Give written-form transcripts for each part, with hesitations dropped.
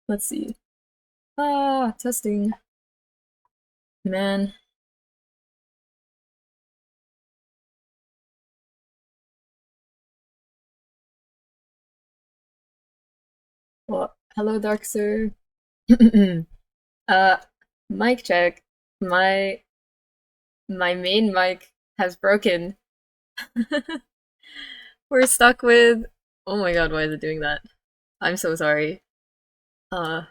Let's see. Ah, testing. Man. Well, hello, Dark Sir. uh, mic check. My my main mic has broken. We're stuck with. Oh my god, why is it doing that? I'm so sorry. Uh,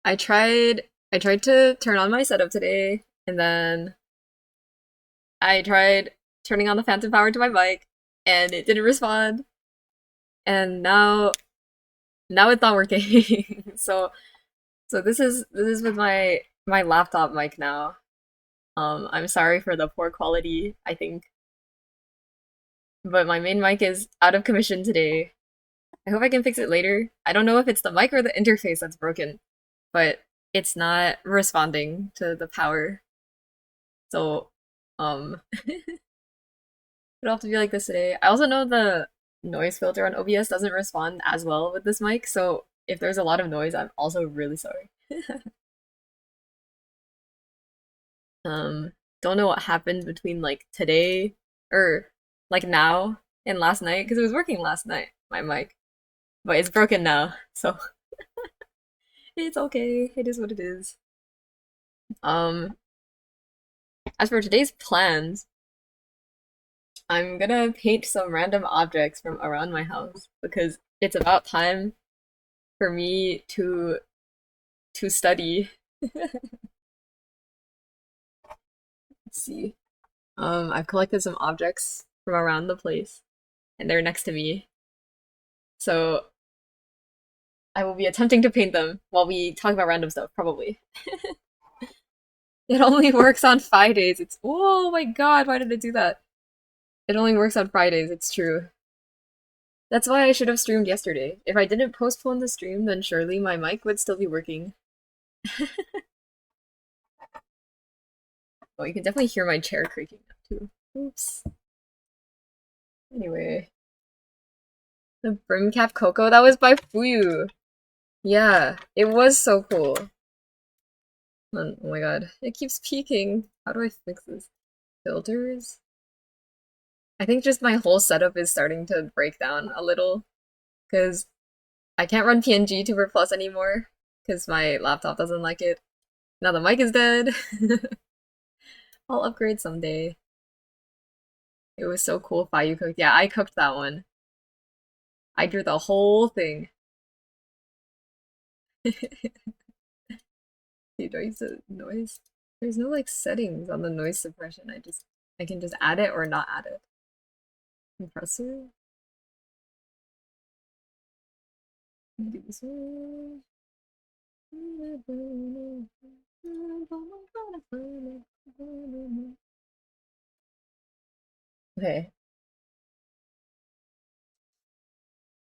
I tried to turn on my setup today, and then I tried turning on the phantom power to my mic, and it didn't respond. And now it's not working. So this is with my laptop mic now. I'm sorry for the poor quality, I think, but my main mic is out of commission today. I hope I can fix it later. I don't know if it's the mic or the interface that's broken, but it's not responding to the power. So, it'll have to be like this today. I also know the noise filter on OBS doesn't respond as well with this mic, so if there's a lot of noise, I'm also really sorry. Don't know what happened between like today or like now and last night because it was working last night, my mic, but it's broken now, so it's okay. It is what it is. Um, as for today's plans, I'm gonna paint some random objects from around my house because it's about time for me to study. Let's see. I've collected some objects from around the place, and they're next to me. So I will be attempting to paint them while we talk about random stuff, probably. It only works on Fridays. It's oh my god, why did it do that? It only works on Fridays, it's true. That's why I should have streamed yesterday. If I didn't postpone the stream, then surely my mic would still be working. Oh, you can definitely hear my chair creaking now too. Oops. Anyway, the Brimcap Coco, that was by Fuyu. Yeah, it was so cool. Oh my god, it keeps peaking. How do I fix this? Filters? I think just my whole setup is starting to break down a little because I can't run PNG to Plus anymore because my laptop doesn't like it. Now the mic is dead. I'll upgrade someday. It was so cool, Fayu cooked. Yeah, I cooked that one. I drew the whole thing. Dude, do I use the noise? There's no like settings on the noise suppression. I can just add it or not add it. Compressor? Do this one. Okay.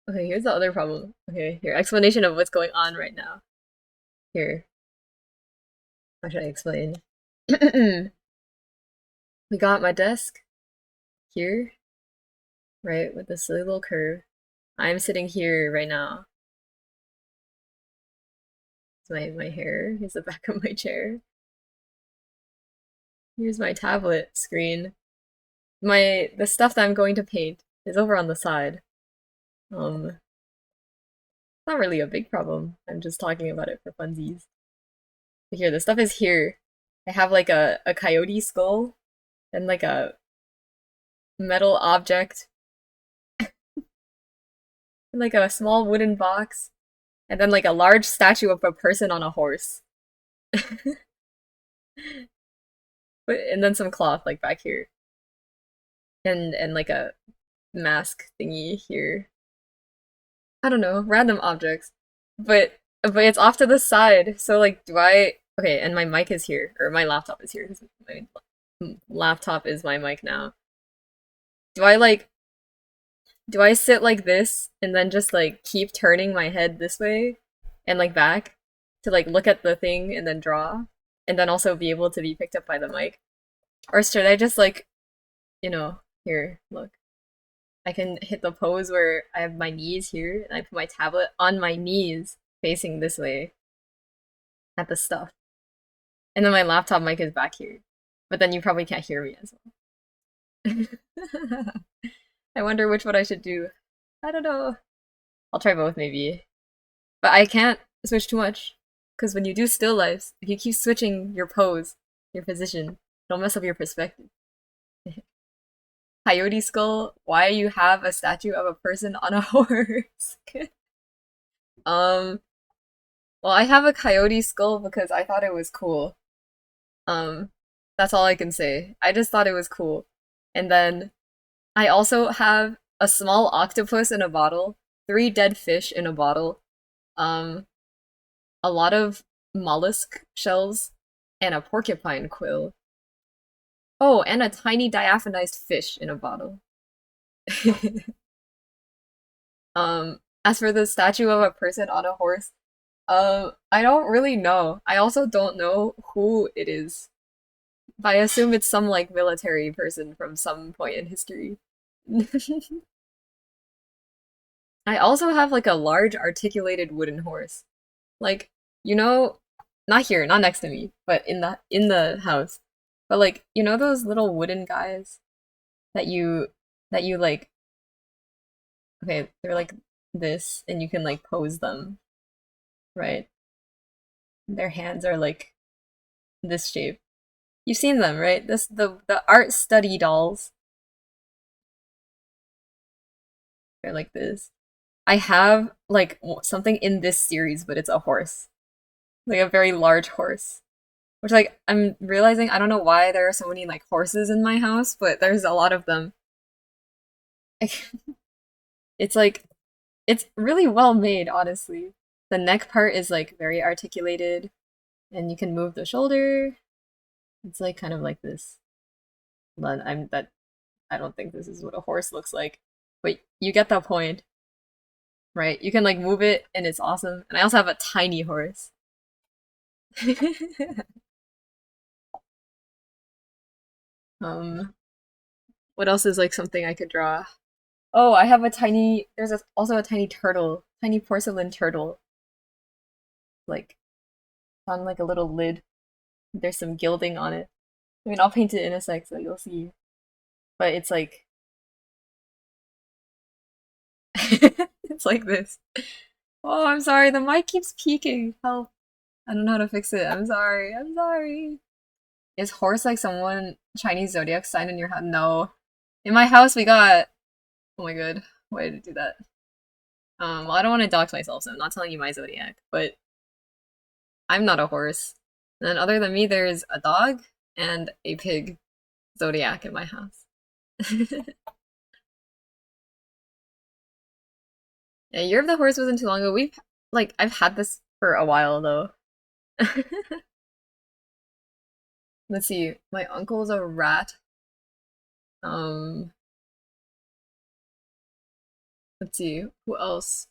Okay, here's the other problem. Okay, here, explanation of what's going on right now. Here, how should I explain? We got my desk here, right, with this silly little curve. I'm sitting here right now. It's my hair. Here's the back of my chair. Here's my tablet screen. The stuff that I'm going to paint is over on the side. It's not really a big problem. I'm just talking about it for funsies. But here, the stuff is here. I have like a coyote skull and like a metal object and like a small wooden box and then like a large statue of a person on a horse. But and then some cloth like back here. And like a mask thingy here. I don't know, random objects. But it's off to the side. So like do I okay, and my mic is here, or my laptop is here. My laptop is my mic now. Do I like do I sit like this and then just like keep turning my head this way and like back to like look at the thing and then draw and then also be able to be picked up by the mic? Or should I just like, here, look. I can hit the pose where I have my knees here and I put my tablet on my knees facing this way at the stuff. And then my laptop mic is back here. But then you probably can't hear me as well. I wonder which one I should do. I don't know. I'll try both maybe. But I can't switch too much. Because when you do still lifes, if you keep switching your pose, your position, don't mess up your perspective. Coyote skull, why you have a statue of a person on a horse? um, well, I have a coyote skull because I thought it was cool. Um, that's all I can say. I just thought it was cool. And then I also have a small octopus in a bottle, three dead fish in a bottle, um, a lot of mollusk shells, and a porcupine quill. Oh, and a tiny diaphanized fish in a bottle. As for the statue of a person on a horse, I don't really know. I also don't know who it is. But I assume it's some like military person from some point in history. I also have like a large articulated wooden horse. Like, you know, not here, not next to me, but in the house. But like, you know those little wooden guys that you like, okay, they're like this and you can like pose them, right? Their hands are like this shape. You've seen them, right? The art study dolls. They're like this. I have like something in this series, but it's a horse. Like a very large horse. Which like I'm realizing I don't know why there are so many like horses in my house, but there's a lot of them. It's like it's really well made, honestly. The neck part is like very articulated and you can move the shoulder. It's like kind of like this. But I don't think this is what a horse looks like. But you get the point, right? You can like move it and it's awesome. And I also have a tiny horse. um what else is like something I could draw? Oh, I have a tiny also a tiny turtle, tiny porcelain turtle. Like on like a little lid. There's some gilding on it. I mean, I'll paint it in a sec so you'll see. But it's like it's like this. Oh, I'm sorry. The mic keeps peaking. Help. I don't know how to fix it. I'm sorry. I'm sorry. Is horse like someone Chinese zodiac sign in your house? No. In my house we got oh my god. Why did it do that? Well, I don't want to dox myself, so I'm not telling you my zodiac, but I'm not a horse. And then other than me, there's a dog and a pig zodiac in my house. Yeah, Year of the Horse wasn't too long ago. We've like I've had this for a while though. Let's see. My uncle's a rat. Um, let's see. Who else?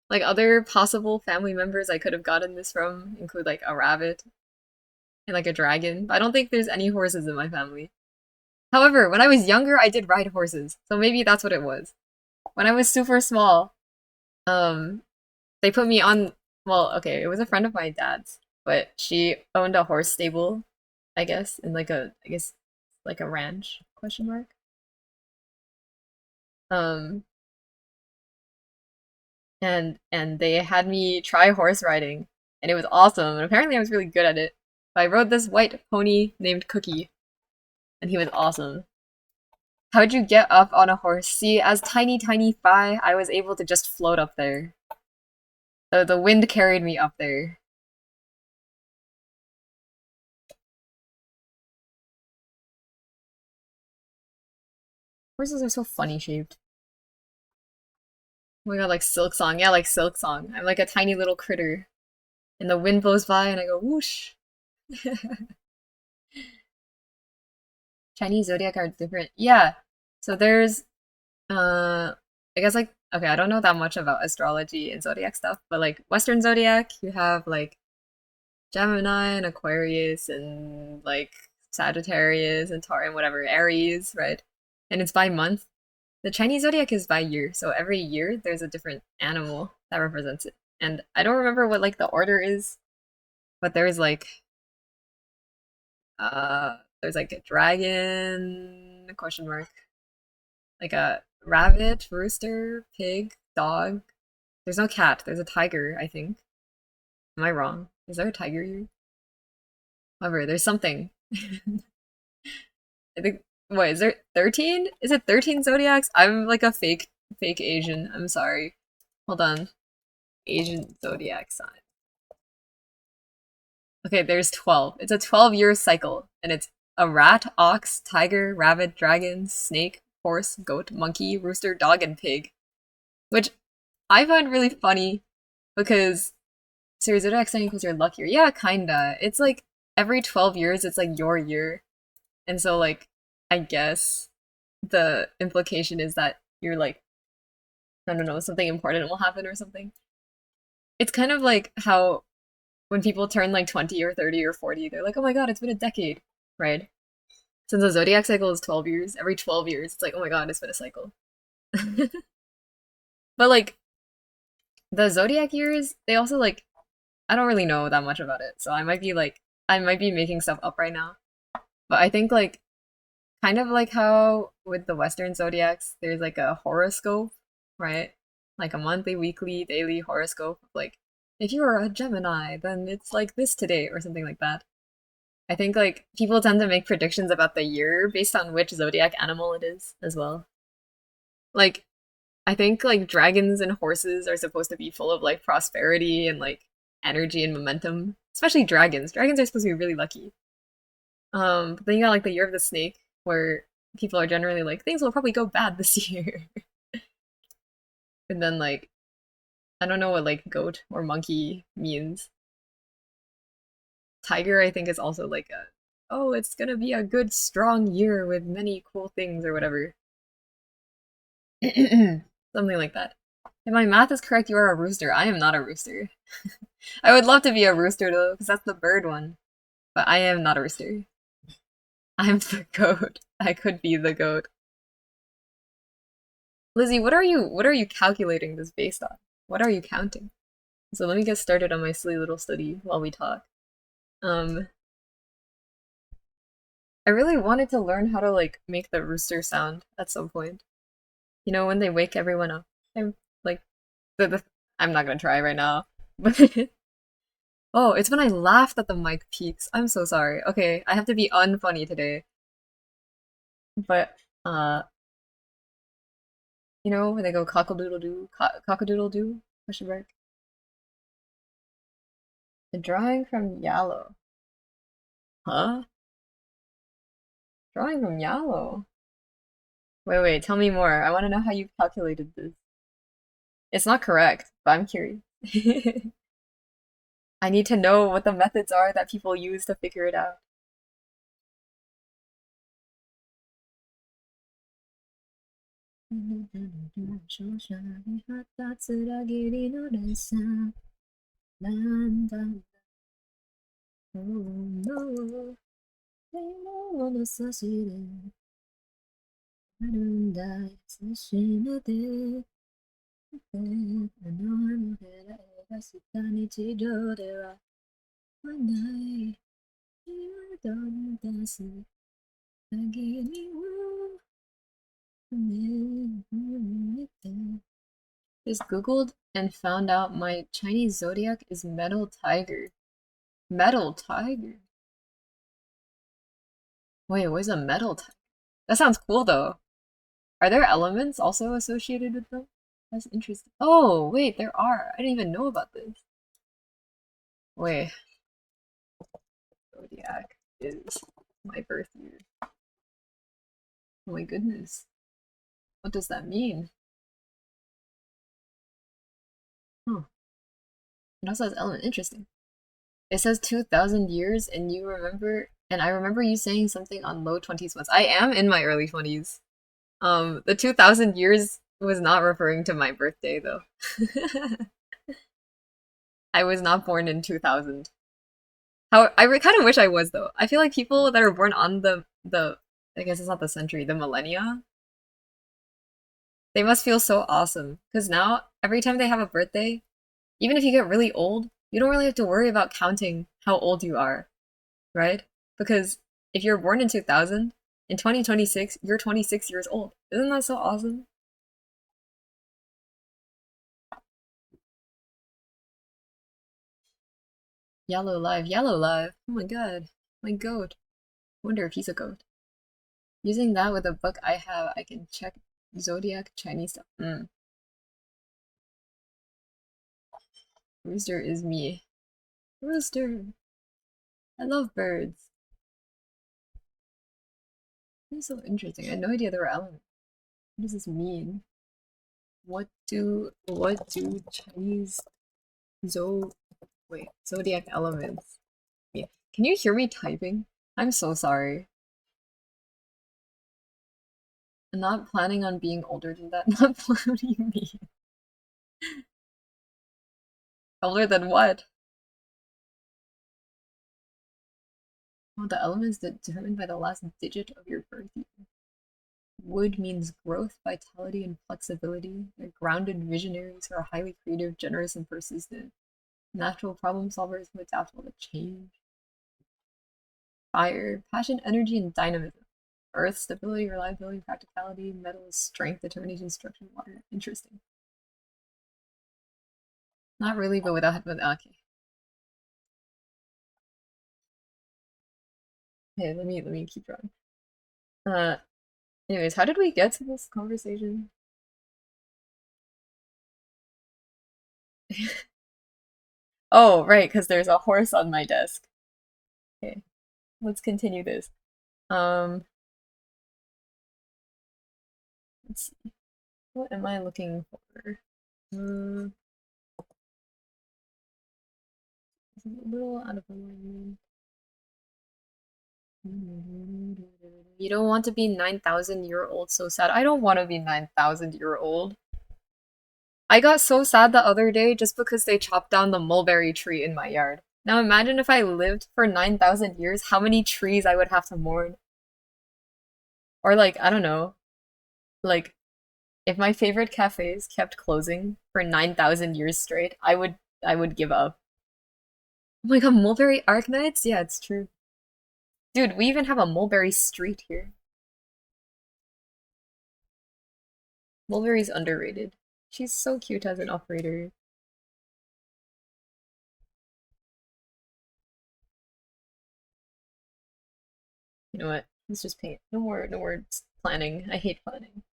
Like other possible family members I could have gotten this from include like a rabbit and like a dragon. I don't think there's any horses in my family. However, when I was younger, I did ride horses, so maybe that's what it was. When I was super small, um, they put me on. Well, okay, it was a friend of my dad's, but she owned a horse stable, I guess, in like I guess, like a ranch? Question mark. Um, and they had me try horse riding, and it was awesome. And apparently, I was really good at it. So I rode this white pony named Cookie, and he was awesome. How'd you get up on a horse? See, as tiny, tiny Phi, I was able to just float up there. The wind carried me up there. Horses are so funny shaped. Oh my god, like Silk Song. Yeah, like Silk Song. I'm like a tiny little critter. And the wind blows by and I go whoosh. Chinese zodiac are different. Yeah. So there's I guess like okay, I don't know that much about astrology and zodiac stuff, but like Western zodiac, you have like Gemini and Aquarius and like Sagittarius and Taurus and whatever, Aries, right? And it's by month. The Chinese zodiac is by year, so every year there's a different animal that represents it. And I don't remember what like the order is, but there's like a dragon, question mark, like a rabbit, rooster, pig, dog. There's no cat. There's a tiger, I think. Am I wrong? Is there a tiger here? However, there's something. I think what is there 13? Is it 13 zodiacs? I'm like a fake Asian. I'm sorry. Hold on. Asian zodiac sign. Okay, there's 12. It's a 12-year cycle, and it's a rat, ox, tiger, rabbit, dragon, snake, horse, goat, monkey, rooster, dog, and pig. Which I find really funny because so zodiac sign equals your luck year. Yeah, kinda. It's like every 12 years, it's like your year. And so, like, I guess the implication is that you're like, I don't know, something important will happen or something. It's kind of like how when people turn like 20 or 30 or 40, they're like, oh my god, it's been a decade, right? Since the zodiac cycle is 12 years, every 12 years, it's like, oh my god, it's been a cycle. But like, the zodiac years, they also like, I don't really know that much about it, so I might be making stuff up right now. But I think like, kind of like how with the Western zodiacs, there's like a horoscope, right? Like a monthly, weekly, daily horoscope. Like, if you are a Gemini, then it's like this today, or something like that. I think like people tend to make predictions about the year based on which zodiac animal it is as well. Like, I think like dragons and horses are supposed to be full of like prosperity and like energy and momentum. Especially dragons. Dragons are supposed to be really lucky. But then you got like the year of the snake, where people are generally like things will probably go bad this year. And then like I don't know what like goat or monkey means. Tiger I think is also like a oh it's gonna be a good strong year with many cool things or whatever. Something like that. If my math is correct, you are a rooster. I am not a rooster. I would love to be a rooster though, because that's the bird one. But I am not a rooster. I'm the goat. I could be the goat. Lizzie, what are you calculating this based on? What are you counting? So let me get started on my silly little study while we talk. Um, I really wanted to learn how to like make the rooster sound at some point. You know, when they wake everyone up. I'm like the I'm not gonna try right now. But oh, it's when I laugh that the mic peaks. I'm so sorry. Okay, I have to be unfunny today. But you know when they go cockle-doodle-doo, cock-a-doodle-doo? Question mark. The drawing from Yallo. Huh? Drawing from Yallo? Wait, tell me more. I want to know how you calculated this. It's not correct, but I'm curious. I need to know what the methods are that people use to figure it out. Just Googled and found out my Chinese zodiac is Metal Tiger. Metal Tiger? Wait, what is a metal tiger? That sounds cool though. Are there elements also associated with them? That's interesting. Oh, wait, there are. I didn't even know about this. Wait, zodiac is my birth year. Oh my goodness. What does that mean? Huh. It also has element. Interesting. It says 2,000 years, and you remember, and I remember you saying something on low 20s once. I am in my early 20s. The 2,000 years was not referring to my birthday, though. I was not born in 2000. How I kind of wish I was, though. I feel like people that are born on the I guess it's not the century, the millennia. They must feel so awesome. Because now, every time they have a birthday, even if you get really old, you don't really have to worry about counting how old you are, right? Because if you're born in 2000, in 2026, you're 26 years old. Isn't that so awesome? Yellow live, yellow live. Oh my god. My goat. Wonder if he's a goat. Using that with a book I have, I can check zodiac Chinese stuff. Rooster is me. Rooster. I love birds. This is so interesting. I had no idea there were elements. What does this mean? What do Chinese zo wait, zodiac elements mean? Can you hear me typing? I'm so sorry. I'm not planning on being older than that. Not what do you mean? Older than what? Oh, the elements determined by the last digit of your birth year. Wood means growth, vitality, and flexibility. They're grounded visionaries who are highly creative, generous, and persistent. Natural problem solvers who adapt to change. Fire, passion, energy, and dynamism. Earth, stability, reliability, practicality. Metals, strength, determination, structure, water. Interesting. Not really, but without okay. Okay, let me keep drawing. Uh, anyways, how did we get to this conversation? Oh, right, because there's a horse on my desk. Okay, let's continue this. Um, let's see. What am I looking for? Hmm, it's a little out of alignment. You don't want to be 9,000-year old so sad. I don't want to be 9,000-year-old. I got so sad the other day just because they chopped down the mulberry tree in my yard. Now imagine if I lived for 9,000 years, how many trees I would have to mourn. Or like, I don't know, like if my favorite cafes kept closing for 9,000 years straight, I would give up. Oh my god, mulberry arknights? Yeah, it's true. Dude, we even have a mulberry street here. Mulberry's underrated. She's so cute as an operator. You know what? Let's just paint. No more planning. I hate planning.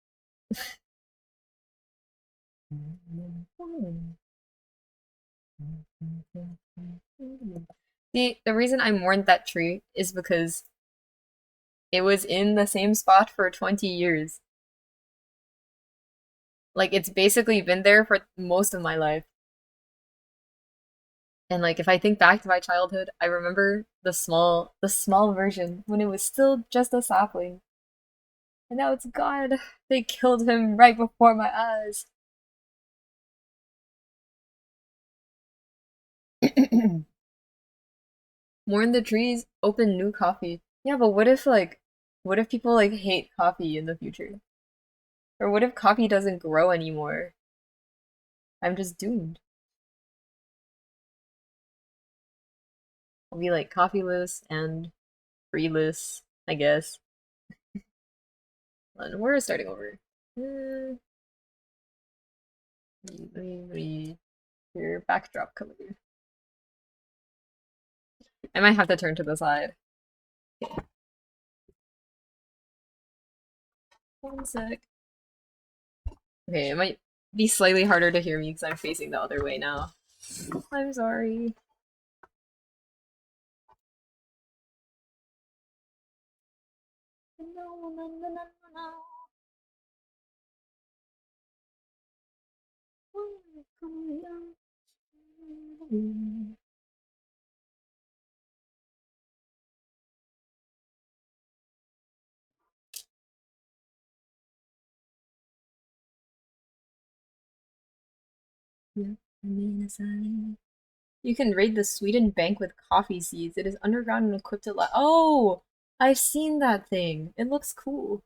The reason I mourned that tree is because it was in the same spot for 20 years. Like it's basically been there for most of my life. And like if I think back to my childhood, I remember the small version when it was still just a sapling. And now it's gone. They killed him right before my eyes. Mourn the trees, open new coffee. Yeah, but what if people like hate coffee in the future? Or what if coffee doesn't grow anymore? I'm just doomed. I'll be like coffeeless and treeless, I guess. And we're starting over. Uh, let me your backdrop color. I might have to turn to the side. Okay, one sec. Okay, it might be slightly harder to hear me because I'm facing the other way now. I'm sorry. No, no, no, no, no, no. You can raid the Sweden bank with coffee seeds. It is underground and equipped to Oh! I've seen that thing. It looks cool.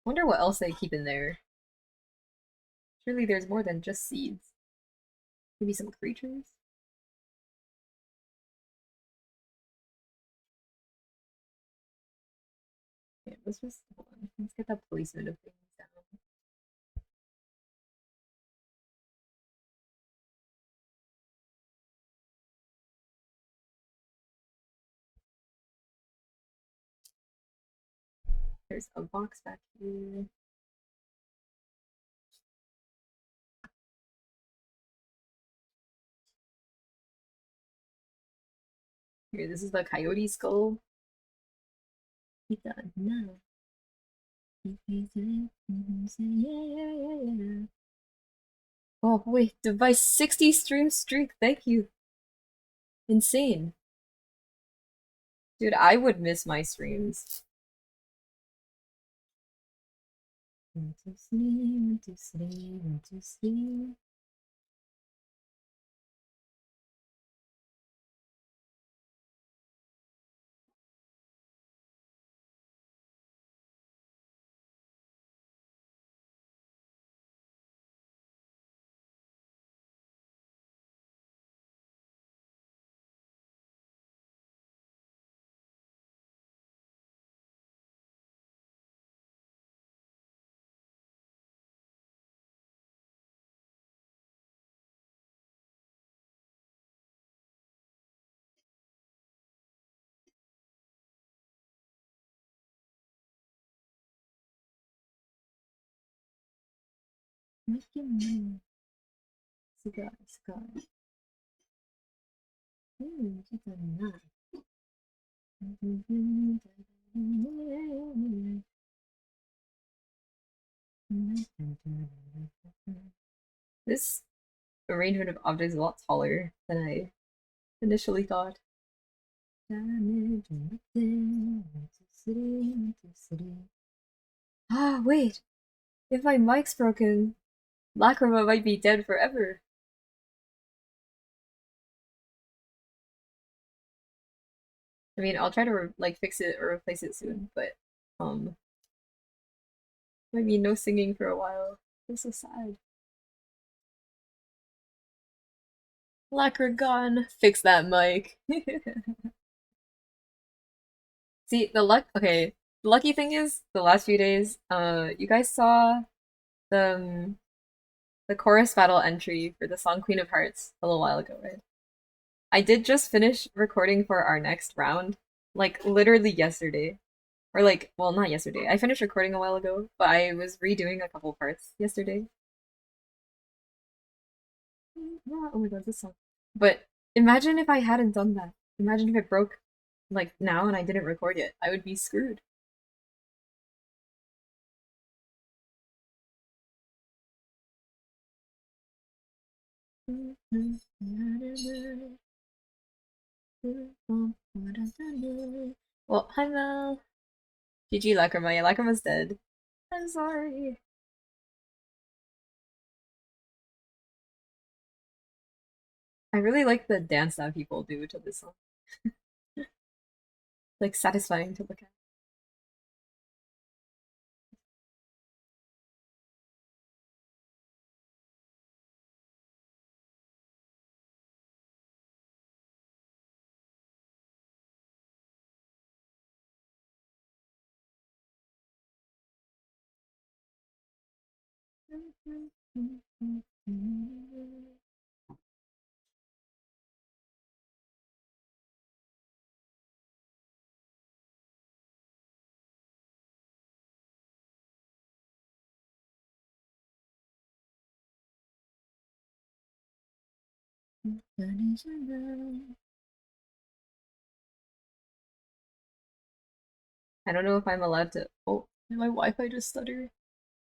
Wonder what else they keep in there. Surely there's more than just seeds. Maybe some creatures? Yeah, let's just hold on. Let's get the placement of things down. There's a box back here. Here, this is the coyote skull. He thought, no. Oh, wait, device 60 stream streak. Thank you. Insane. Dude, I would miss my streams. Want to sleep, want to sleep, want to sleep. Make you move. Cigar, cigar. Just a nut. This arrangement of objects is a lot taller than I initially thought. Ah, wait! If my mic's broken, Lacrima might be dead forever. I mean, I'll try to like fix it or replace it soon, but might be no singing for a while. I'm so sad. Lacquer gone. Fix that mic. See, okay. The lucky thing is, the last few days, you guys saw the chorus battle entry for the song Queen of Hearts a little while ago, right? I did just finish recording for our next round, like literally yesterday. Or like, well, not yesterday. I finished recording a while ago, but I was redoing a couple parts yesterday. Oh my god, this song. But imagine if I hadn't done that. Imagine if it broke like now and I didn't record it. I would be screwed. Well, hi Mel. GG Lacrima. Yeah, Lacrima's dead. I'm sorry. I really like the dance that people do to this song. Like satisfying to look at. I don't know if I'm allowed to. Oh, did my Wi-Fi just stutter?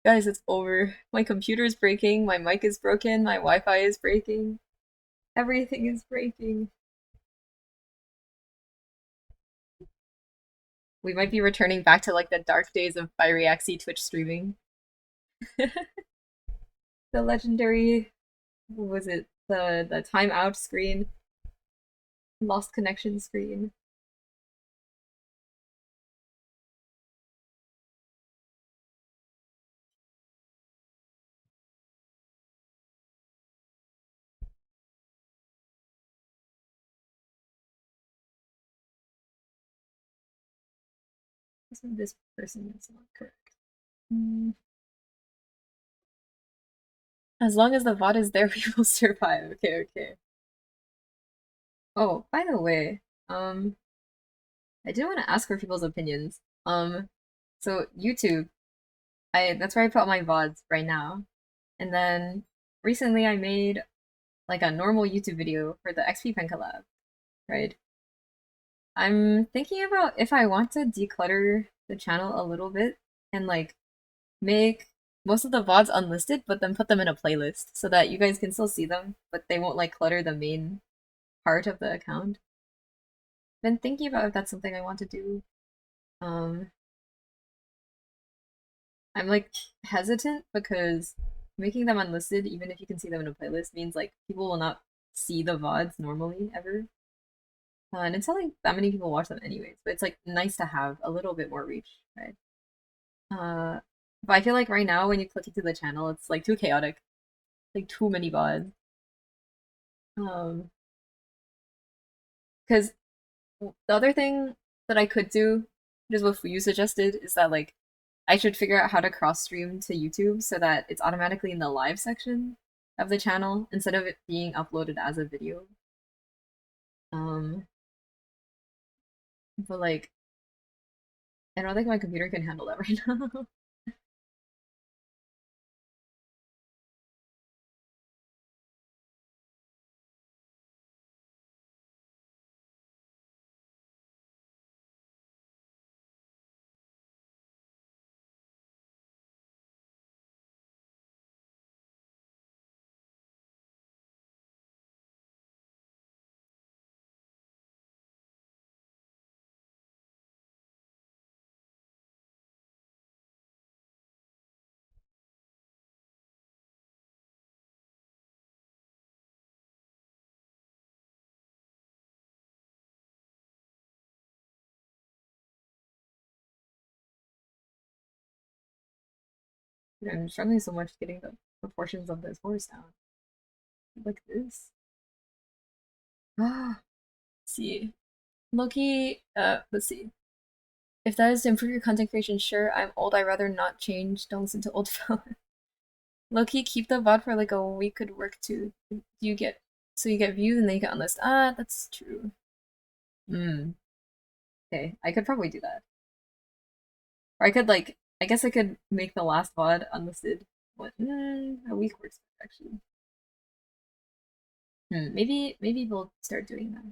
Guys, it's over. My computer's breaking, my mic is broken, my Wi-Fi is breaking. Everything is breaking. We might be returning back to like the dark days of Byreaxy Twitch streaming. The legendary, what was it? The timeout screen, lost connection screen. This person is not correct. Mm. As long as the VOD is there, we will survive. Okay, okay. Oh, by the way, I did want to ask for people's opinions. So YouTube, I that's where I put my VODs right now. And then recently I made like a normal YouTube video for the XP Pen collab, right? I'm thinking about if I want to declutter the channel a little bit and like make most of the VODs unlisted, but then put them in a playlist so that you guys can still see them, but they won't like clutter the main part of the account. Been thinking about if that's something I want to do. Um, I'm like hesitant because making them unlisted, even if you can see them in a playlist, means like people will not see the VODs normally ever. And it's not like that many people watch them anyways, but it's like nice to have a little bit more reach, right? Uh, but I feel like right now when you click into the channel, it's like too chaotic, like too many VODs. Because the other thing that I could do, which is what you suggested, is that like I should figure out how to cross stream to YouTube so that it's automatically in the live section of the channel instead of it being uploaded as a video. Um, but like I don't think my computer can handle that right now. I'm struggling so much getting the proportions of this horse down. Like this. Ah, see. Loki, let's see. If that is to improve your content creation, sure. I'm old, I'd rather not change. Don't listen to old fella. Loki, keep the VOD for like a week could work too. You get so you get views and then you get unlist. Ah, that's true. Hmm. Okay, I could probably do that. Or I could like I guess I could make the last VOD unlisted. What? A week works actually. Maybe we'll start doing that.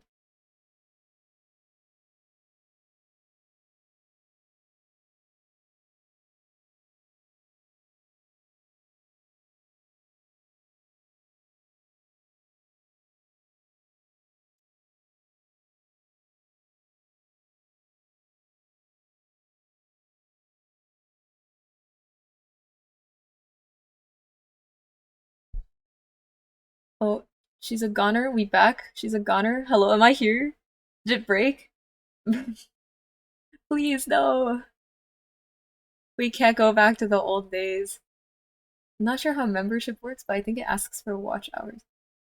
Oh, she's a goner. We back. She's a goner. Hello, am I here? Did it break? Please, no. We can't go back to the old days. I'm not sure how membership works, but I think it asks for watch hours.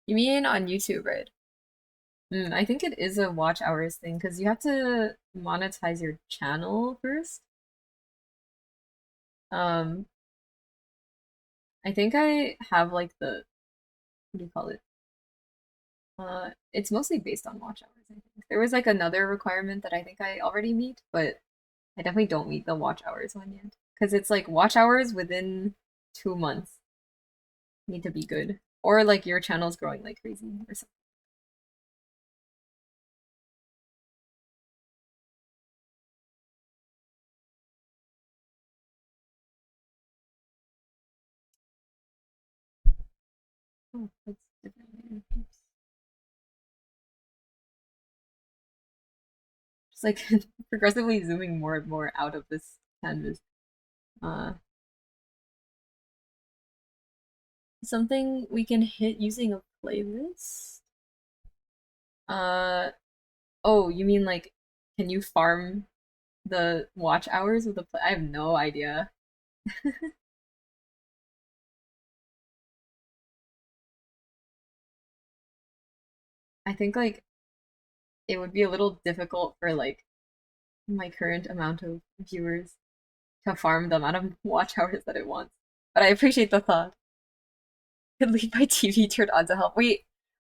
You mean on YouTube, right? I think it is a watch hours thing because you have to monetize your channel first. Um, I think I have like the what do you call it? It's mostly based on watch hours, I think. There was like another requirement that I think I already meet, but I definitely don't meet the watch hours one yet. Because it's like watch hours within 2 months need to be good. Or like your channel's growing like crazy or something. Oh, that's different later. Oops. Just like progressively zooming more and more out of this canvas. Uh, Something we can hit using a playlist? Uh, oh, you mean like, can you farm the watch hours with a play? I have no idea. I think like it would be a little difficult for like my current amount of viewers to farm the amount of watch hours that it wants. But I appreciate the thought. Could leave my TV turned on to help.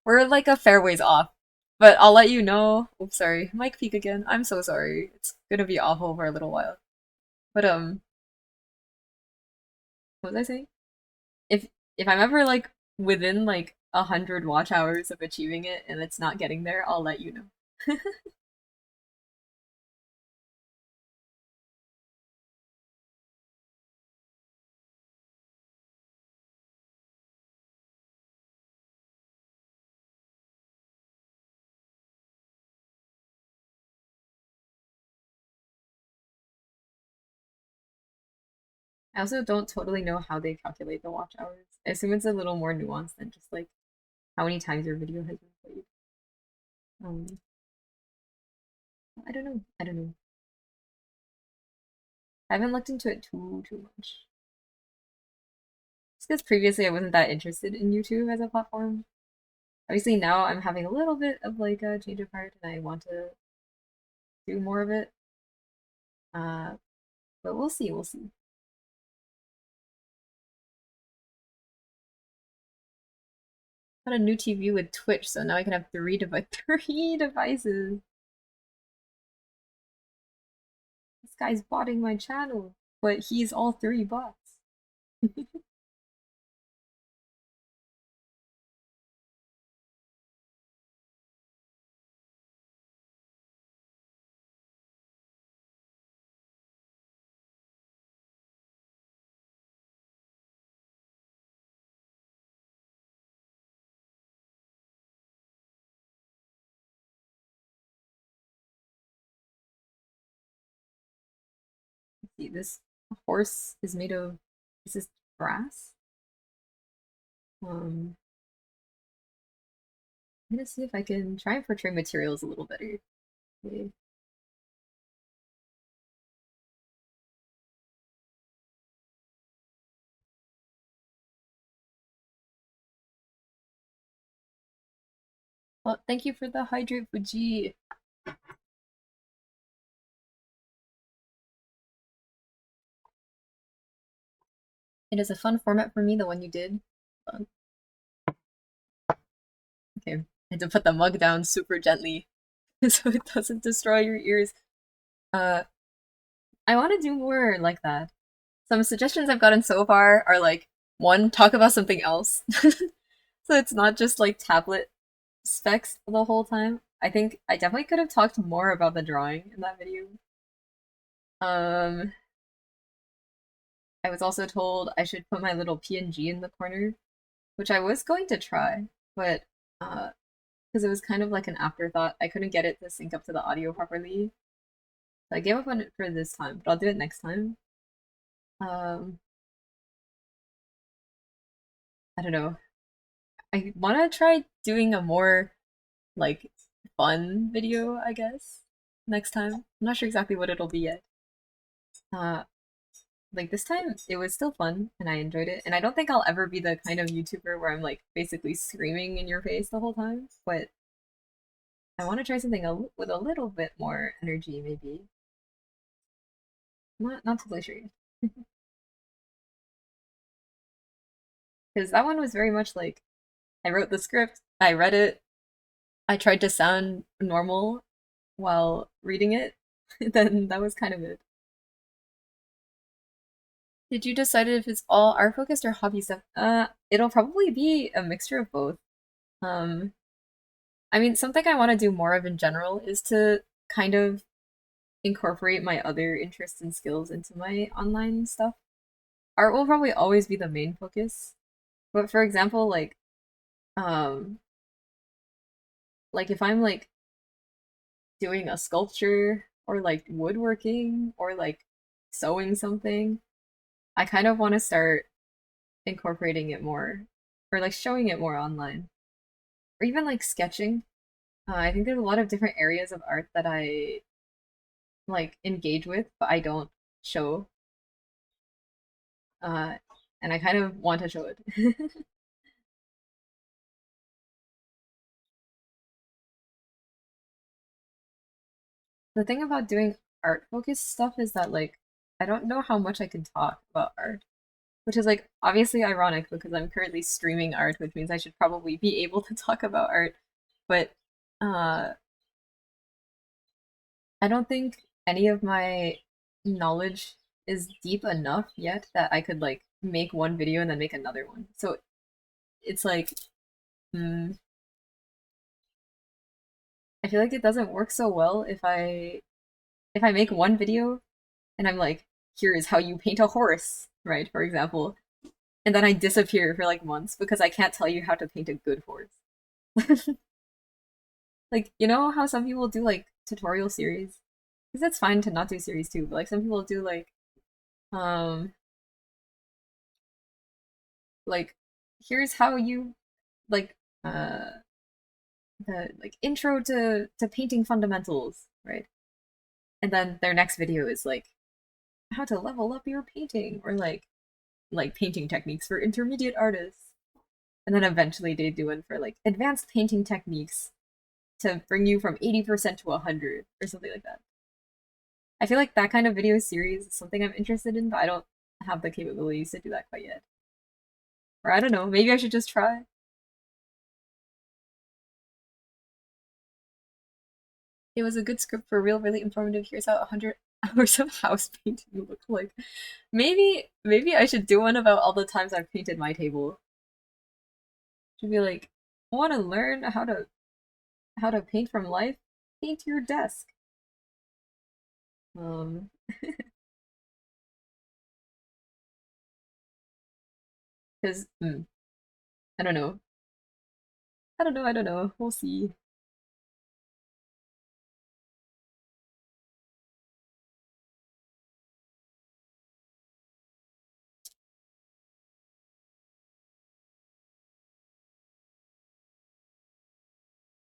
We're like a fair ways off. But I'll let you know. Oops, sorry. Mic peak again. I'm so sorry. It's gonna be awful for a little while. But what was I saying? If if I'm ever like within like 100 watch hours of achieving it and it's not getting there, I'll let you know. I also don't totally know how they calculate the watch hours. I assume it's a little more nuanced than just like how many times your video has been played. Um, I don't know. I don't know. I haven't looked into it too much. It's because previously I wasn't that interested in YouTube as a platform. Obviously now I'm having a little bit of like a change of heart and I want to do more of it. Uh, but we'll see, we'll see. Got a new TV with Twitch, so now I can have three devices. This guy's botting my channel, but he's all three bots. See, this horse is made of, is this brass? I'm gonna see if I can try and portray materials a little better. Okay. Well, thank you for the hydrate, Fuji. It is a fun format for me, the one you did. Okay, I had to put the mug down super gently so it doesn't destroy your ears. Uh, I want to do more like that. Some suggestions I've gotten so far are like, one, talk about something else. So it's not just like tablet specs the whole time. I think I definitely could have talked more about the drawing in that video. Um, I was also told I should put my little PNG in the corner, which I was going to try, but because it was kind of like an afterthought, I couldn't get it to sync up to the audio properly. So I gave up on it for this time, but I'll do it next time. Um, I don't know. I want to try doing a more like fun video, I guess, next time. I'm not sure exactly what it'll be yet. Uh, like this time it was still fun and I enjoyed it. And I don't think I'll ever be the kind of YouTuber where I'm like basically screaming in your face the whole time, but I want to try something with a little bit more energy, maybe. Not totally sure yet. Because that one was very much like I wrote the script, I read it, I tried to sound normal while reading it, then that was kind of it. Did you decide if it's all art focused or hobby stuff? It'll probably be a mixture of both. Um, I mean, something I want to do more of in general is to kind of incorporate my other interests and skills into my online stuff. Art will probably always be the main focus. But for example, um like if I'm like doing a sculpture or like woodworking or like sewing something, I kind of want to start incorporating it more or like showing it more online. Or even like sketching. I think there's a lot of different areas of art that I like engage with, but I don't show. Uh, and I kind of want to show it. The thing about doing art focused stuff is that like I don't know how much I can talk about art, which is like obviously ironic because I'm currently streaming art, which means I should probably be able to talk about art. But uh I don't think any of my knowledge is deep enough yet that I could like make one video and then make another one. So it's like mm, I feel like it doesn't work so well if I make one video and I'm like, here is how you paint a horse, right? For example, and then I disappear for like months because I can't tell you how to paint a good horse. Like, you know how some people do like tutorial series? Because it's fine to not do series too, but like some people do um like here's how you like uh the like intro to painting fundamentals, right? And then their next video is like how to level up your painting or like painting techniques for intermediate artists. And then eventually they do one for like advanced painting techniques to bring you from 80% to 100 or something like that. I feel like that kind of video series is something I'm interested in, but I don't have the capabilities to do that quite yet. Or I don't know, maybe I should just try. It was a good script for real, really informative. Here's how 100 hours of house painting looked like. Maybe I should do one about all the times I've painted my table. Should be like, want to learn how to paint from life? Paint your desk. Um, because I don't know. I don't know. We'll see.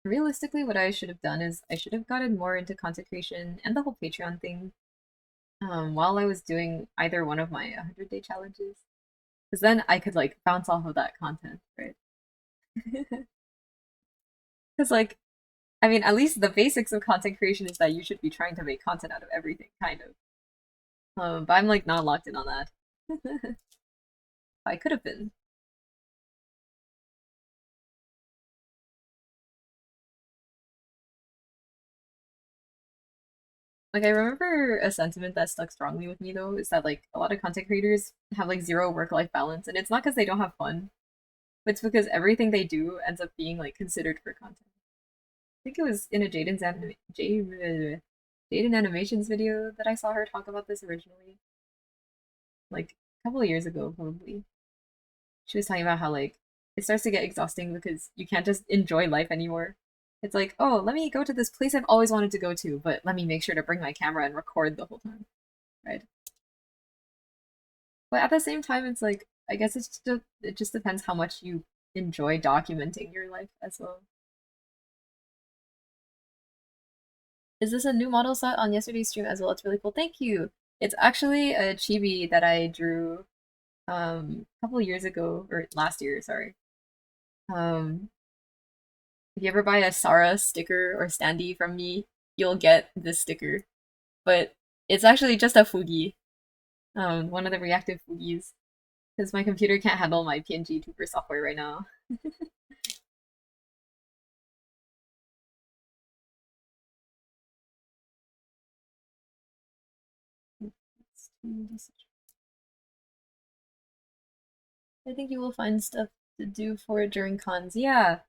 Realistically, what I should have done is I should have gotten more into content creation and the whole Patreon thing while I was doing either one of my 100-day challenges. Because then I could like bounce off of that content, right? Because like, I mean, at least the basics of content creation is that you should be trying to make content out of everything, kind of. But I'm like not locked in on that. I could have been. Like I remember a sentiment that stuck strongly with me though is that like a lot of content creators have like zero work-life balance, and it's not because they don't have fun, but it's because everything they do ends up being like considered for content. I think it was in a Jaden Animations video that I saw her talk about this originally, like a couple of years ago probably. She was talking about how like it starts to get exhausting because you can't just enjoy life anymore. It's like, oh, let me go to this place I've always wanted to go to, but let me make sure to bring my camera and record the whole time, right? But at the same time, it's like I guess it just depends how much you enjoy documenting your life as well. Is this a new model set on yesterday's stream as well? It's really cool. Thank you. It's actually a chibi that I drew a couple years ago or last year, sorry. Um if you ever buy a Sarah sticker or standee from me, you'll get this sticker. But it's actually just a Fugi, one of the reactive Fugis, because my computer can't handle my PNG tuber software right now. I think you will find stuff to do for it during cons. Yeah.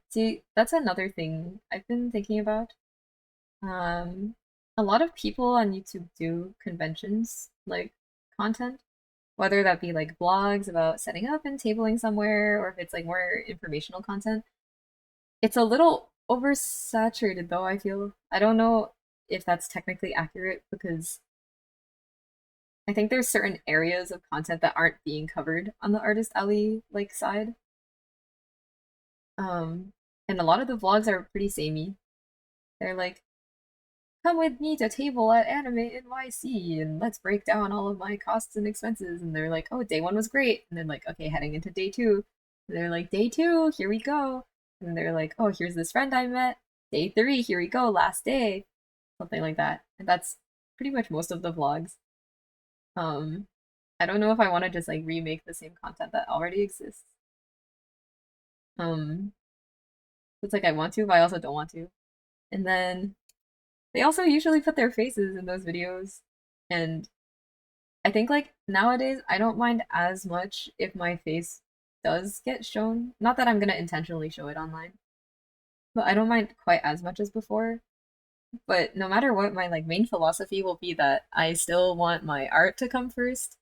See, that's another thing I've been thinking about. Um, a lot of people on YouTube do conventions like content, whether that be like blogs about setting up and tabling somewhere, or if it's like more informational content. It's a little oversaturated though, I feel. I don't know if that's technically accurate because I think there's certain areas of content that aren't being covered on the Artist Alley like side. Um, and a lot of the vlogs are pretty samey. They're like, come with me to table at Anime NYC and let's break down all of my costs and expenses. And they're like, oh, day one was great. And then like, okay, heading into day two. And they're like, day two, here we go. And they're like, oh, here's this friend I met. Day three, here we go, last day. Something like that. And that's pretty much most of the vlogs. Um, I don't know if I want to just like remake the same content that already exists. Um, it's like I want to, but I also don't want to. And then they also usually put their faces in those videos. And I think like nowadays I don't mind as much if my face does get shown. Not that I'm gonna intentionally show it online, but I don't mind quite as much as before. But no matter what, my like main philosophy will be that I still want my art to come first,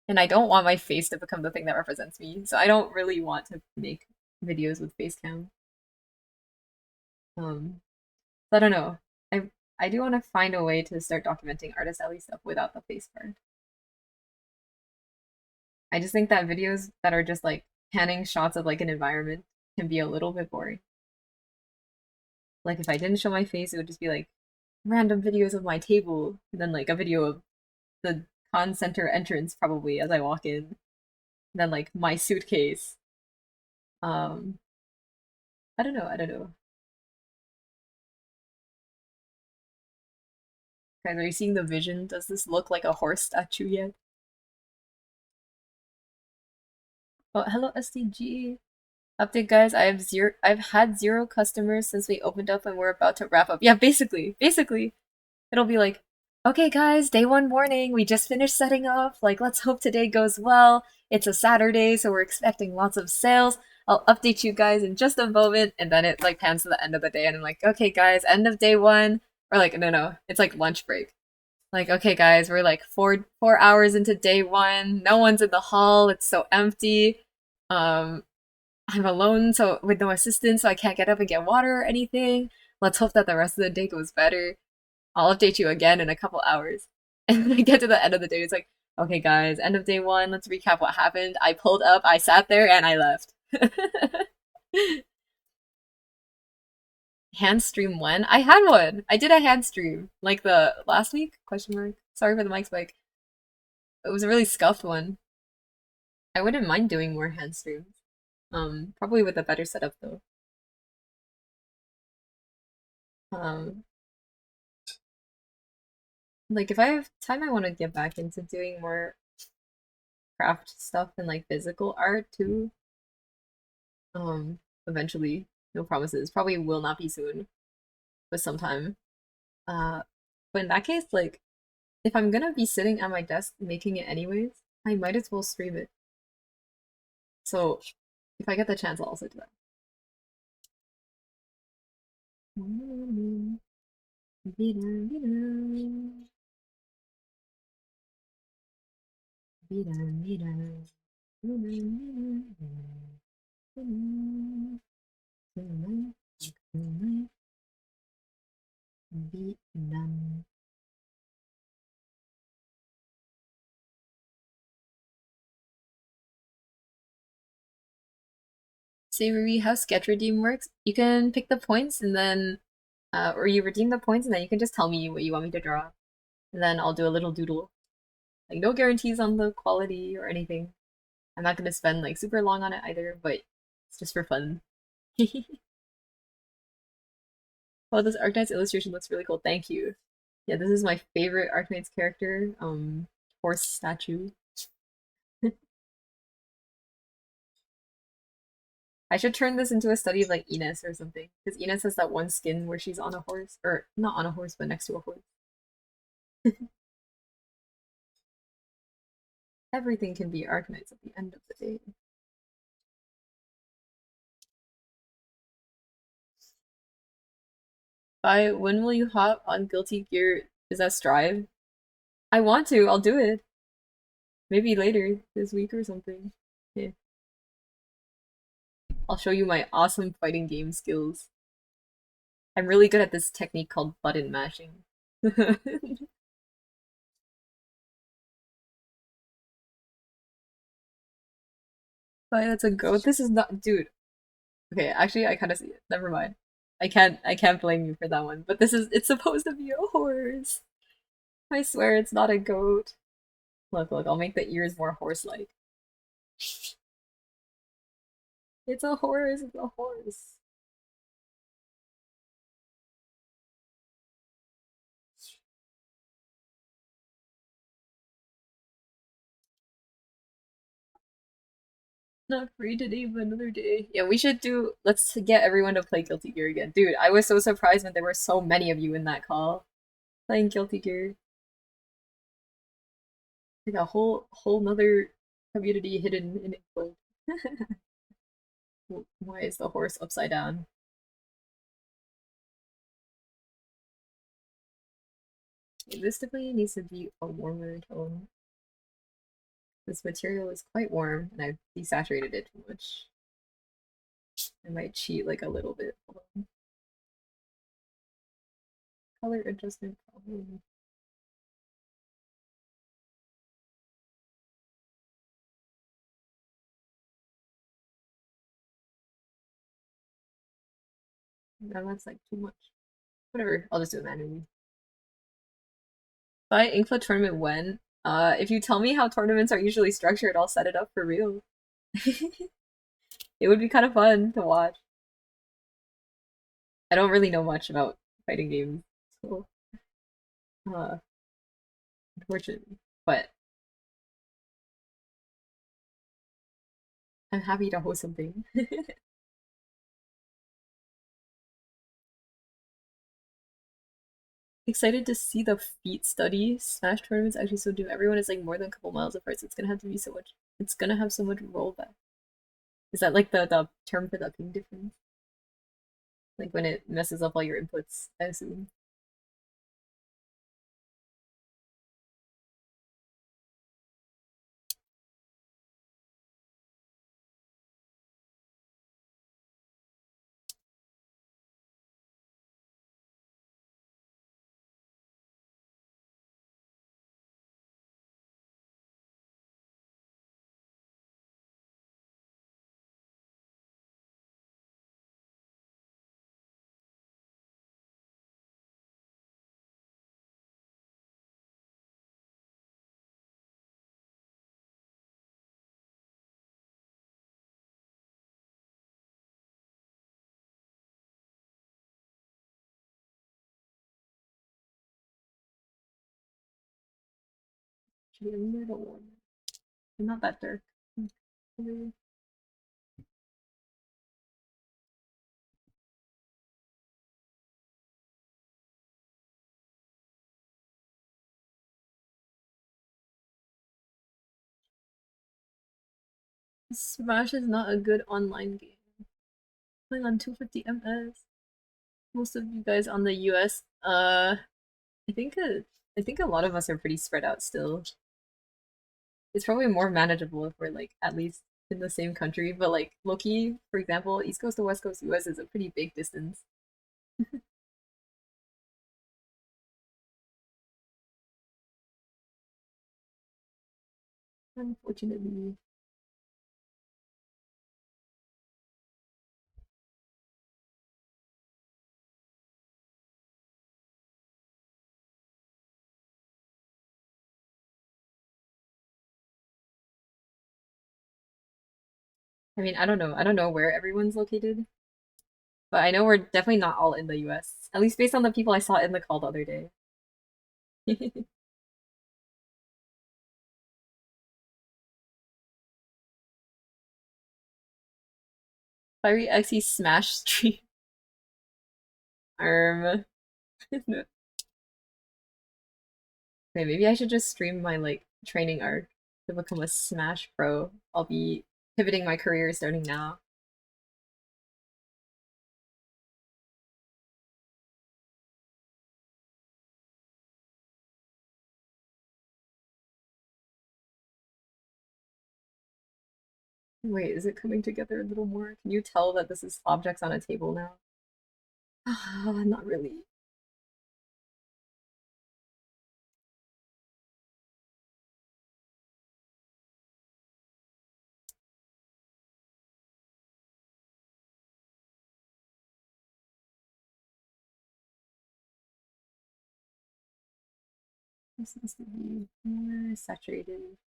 and I don't want my face to become the thing that represents me. So I don't really want to make videos with face cam. So I don't know. I do want to find a way to start documenting artist alley stuff without the face part. I just think that videos that are just like panning shots of like an environment can be a little bit boring. Like if I didn't show my face, it would just be like random videos of my table, and then like a video of the con center entrance probably as I walk in, and then like my suitcase. Um, I don't know. I don't know. Guys, are you seeing the vision? Does this look like a horse statue yet? Oh, hello SDG. Update guys, I've had 0 customers since we opened up and we're about to wrap up. Yeah, basically. It'll be like, okay guys, day one morning, we just finished setting up. Like, let's hope today goes well. It's a Saturday, so we're expecting lots of sales. I'll update you guys in just a moment, and then it like pans to the end of the day, and I'm like, okay guys, end of day one. Or like, no, it's like lunch break. Like, okay guys, we're like 4 hours into day one. No one's in the hall. It's so empty. Um, I'm alone, so with no assistance, so I can't get up and get water or anything. Let's hope that the rest of the day goes better. I'll update you again in a couple hours. And then I get to the end of the day, it's like, okay, guys, end of day one, let's recap what happened. I pulled up, I sat there, and I left. Hand stream when? I had one. I did a hand stream like the last week? Question mark. Sorry for the mic spike. It was a really scuffed one. I wouldn't mind doing more hand streams. Probably with a better setup though. Um, like if I have time, I want to get back into doing more craft stuff and like physical art too. Eventually, no promises. Probably will not be soon, but sometime. Uh, but in that case, like if I'm gonna be sitting at my desk making it anyways, I might as well stream it. So if I get the chance, I'll also do that. Say Rui, how sketch redeem works? You can pick the points and then or you redeem the points and then you can just tell me what you want me to draw. And then I'll do a little doodle. Like no guarantees on the quality or anything. I'm not gonna spend like super long on it either, but it's just for fun. Oh, this Arknight's illustration looks really cool. Thank you. Yeah, this is my favorite Arknight's character, horse statue. I should turn this into a study of like Ines or something. Because Ines has that one skin where she's on a horse. Or not on a horse, but next to a horse. Everything can be Arknights at the end of the day. When will you hop on Guilty Gear? Is that Strive? I want to, I'll do it. Maybe later this week or something. Yeah. I'll show you my awesome fighting game skills. I'm really good at this technique called button mashing. Why that's a goat. This is not dude. Okay, actually I kinda see it. Never mind. I can't blame you for that one. But it's supposed to be a horse. I swear it's not a goat. Look, I'll make the ears more horse-like. It's a horse, it's a horse. Not free today, but another day. Yeah, we should do. Let's get everyone to play Guilty Gear again, dude. I was so surprised when there were so many of you in that call playing Guilty Gear. Like a whole nother community hidden in England. Why is the horse upside down? This definitely needs to be a warmer tone. This material is quite warm, and I've desaturated it too much. I might cheat like a little bit. Hold on. Color adjustment problem. Now that's like too much. Whatever, I'll just do it manually. Buy Inkflip tournament when? If you tell me how tournaments are usually structured, I'll set it up for real. It would be kind of fun to watch. I don't really know much about fighting games, so uh, unfortunately. But I'm happy to host something. Excited to see the feat study. Smash tournaments actually so do. Everyone is like more than a couple miles apart, so it's gonna have to be so much. It's gonna have so much rollback. Is that like the term for the ping difference? Like when it messes up all your inputs, I assume. Actually, I'm a little warm. I'm not that dark. Smash is not a good online game. Playing on 250 ms. Most of you guys on the US, I think I think a lot of us are pretty spread out still. It's probably more manageable if we're like at least in the same country, but like Loki, for example, East Coast to West Coast US is a pretty big distance. Unfortunately. I mean, I don't know. I don't know where everyone's located, but I know we're definitely not all in the US. At least based on the people I saw in the call the other day. Fiery XE Smash stream. Um, okay, maybe I should just stream my like training arc to become a Smash pro. I'll be pivoting my career starting now. Wait, is it coming together a little more? Can you tell that this is objects on a table now? Not really. This needs to be more saturated.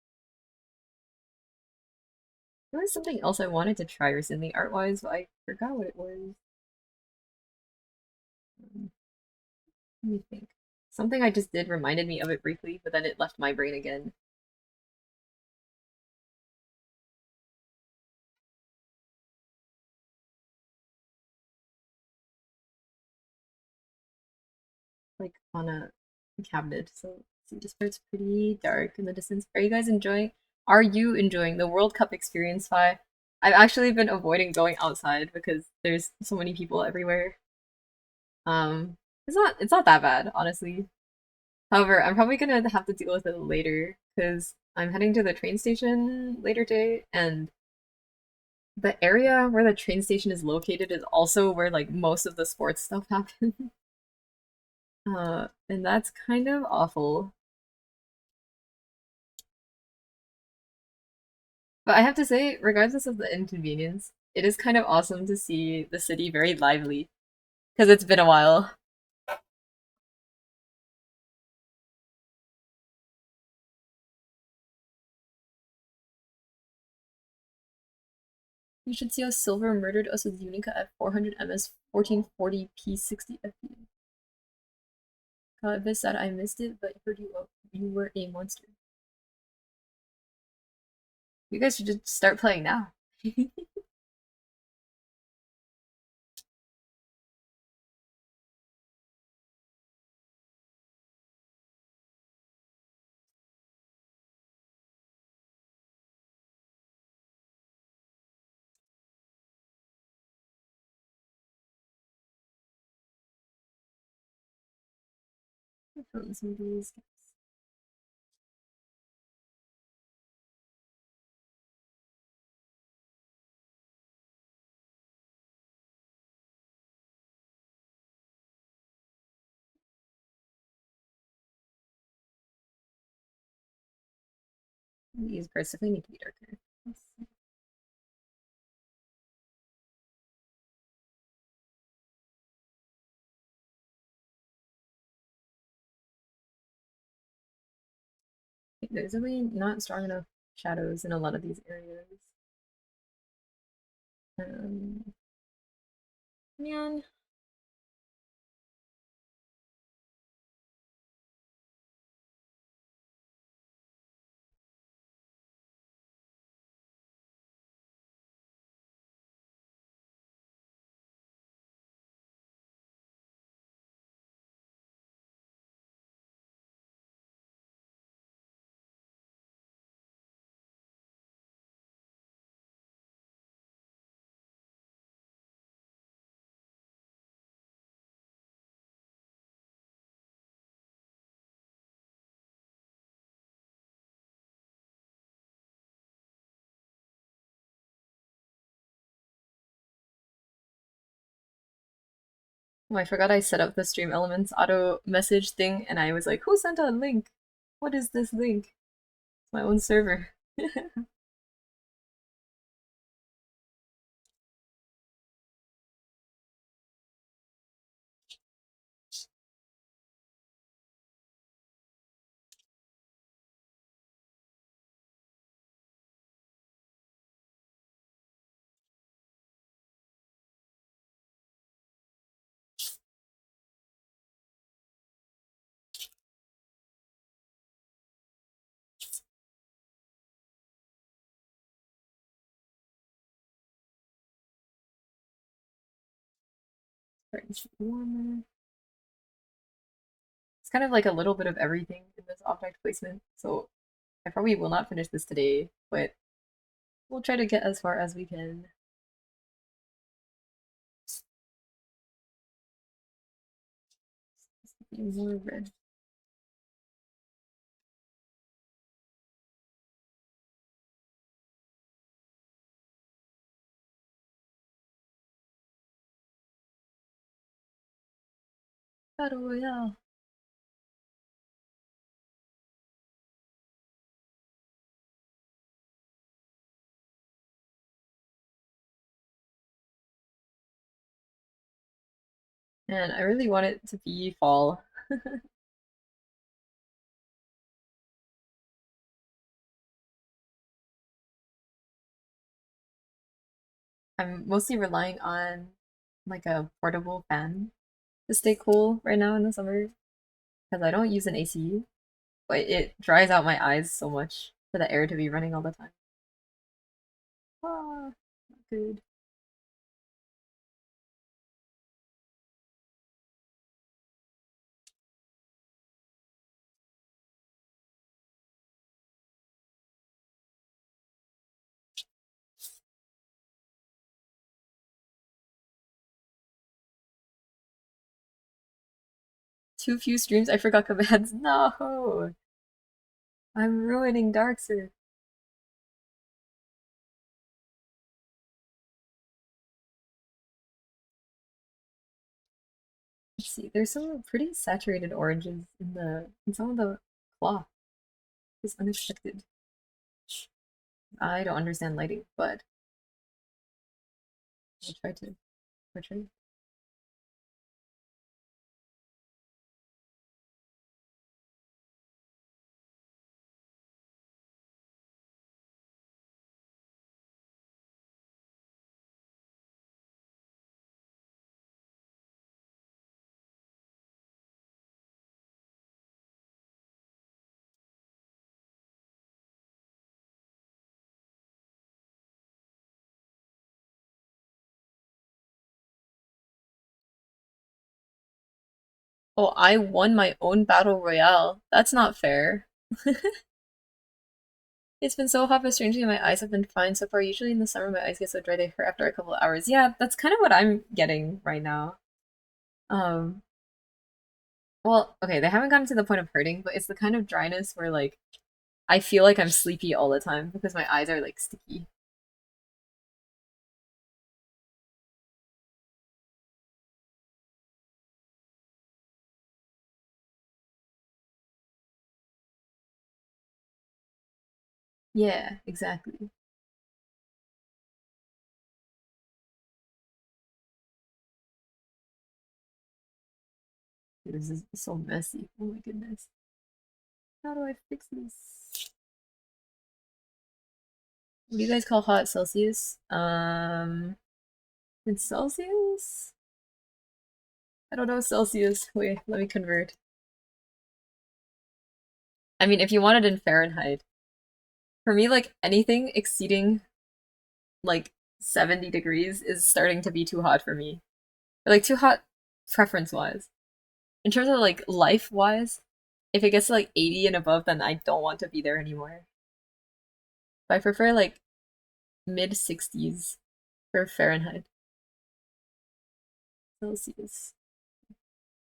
There was something else I wanted to try recently, art-wise, but I forgot what it was. Um, Let me think. Something I just did reminded me of it briefly, but then it left my brain again. like on a cabinet. So see, this part's pretty dark in the distance. Are you guys enjoying? Are you enjoying the World Cup experience, Fi? I've actually been avoiding going outside because there's so many people everywhere. Um, it's not that bad, honestly. However, I'm probably gonna have to deal with it later because I'm heading to the train station later today, and the area where the train station is located is also where like most of the sports stuff happens. And that's kind of awful. But I have to say, regardless of the inconvenience, it is kind of awesome to see the city very lively because it's been a while. You should see how Silver murdered us with Unica at 400 ms 1440p 60 fps. This said I missed it, but heard you were a monster. You guys should just start playing now. From some of these. These parts definitely need to be darker. There's really not strong enough shadows in a lot of these areas. Um, man, oh, I forgot I set up the stream elements auto message thing, and I was like, who sent a link? What is this link? It's my own server. Warmer. It's kind of like a little bit of everything in this object placement, so I probably will not finish this today, but we'll try to get as far as we can. More red. Battle Royale. And I really want it to be fall. I'm mostly relying on like a portable fan to stay cool right now in the summer because I don't use an AC, but it dries out my eyes so much for the air to be running all the time. Ah, not good. Too few streams, I forgot commands. No! I'm ruining Darkser. Let's see, there's some pretty saturated oranges in some of the cloth. It's unexpected. I don't understand lighting, but I'll try to portray. Oh, I won my own battle royale. That's not fair. It's been so hot, but strangely my eyes have been fine so far. Usually in the summer my eyes get so dry they hurt after a couple of hours. Yeah, that's kind of what I'm getting right now. Um, well, okay, they haven't gotten to the point of hurting, but it's the kind of dryness where like I feel like I'm sleepy all the time because my eyes are like sticky. Yeah, exactly. This is so messy. Oh my goodness. How do I fix this? What do you guys call hot Celsius? In Celsius? I don't know Celsius. Wait, let me convert. I mean, if you want it in Fahrenheit, for me, like anything exceeding like 70 degrees is starting to be too hot for me. Or, like too hot preference wise. In terms of like life wise, if it gets to like 80 and above, then I don't want to be there anymore. But I prefer like mid 60s for Fahrenheit. Celsius.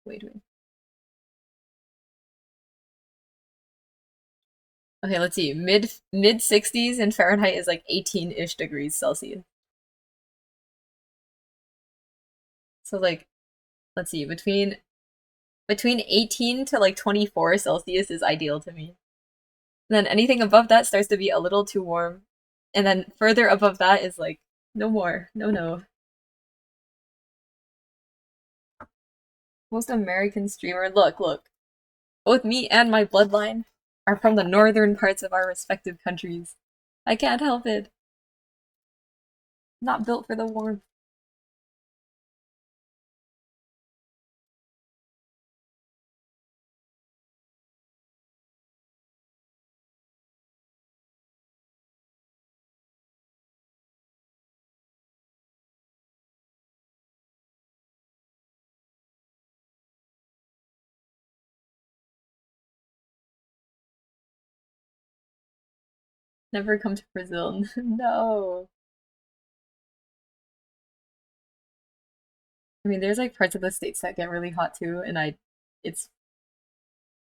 Wait. Okay, let's see. Mid 60s in Fahrenheit is like 18-ish degrees Celsius. So like let's see, between 18 to like 24 Celsius is ideal to me. And then anything above that starts to be a little too warm. And then further above that is like no more. No. Most American streamer, look. Both me and my bloodline are from the northern parts of our respective countries. I can't help it. Not built for the warmth. Never come to Brazil. No. I mean, there's like parts of the states that get really hot too, and it's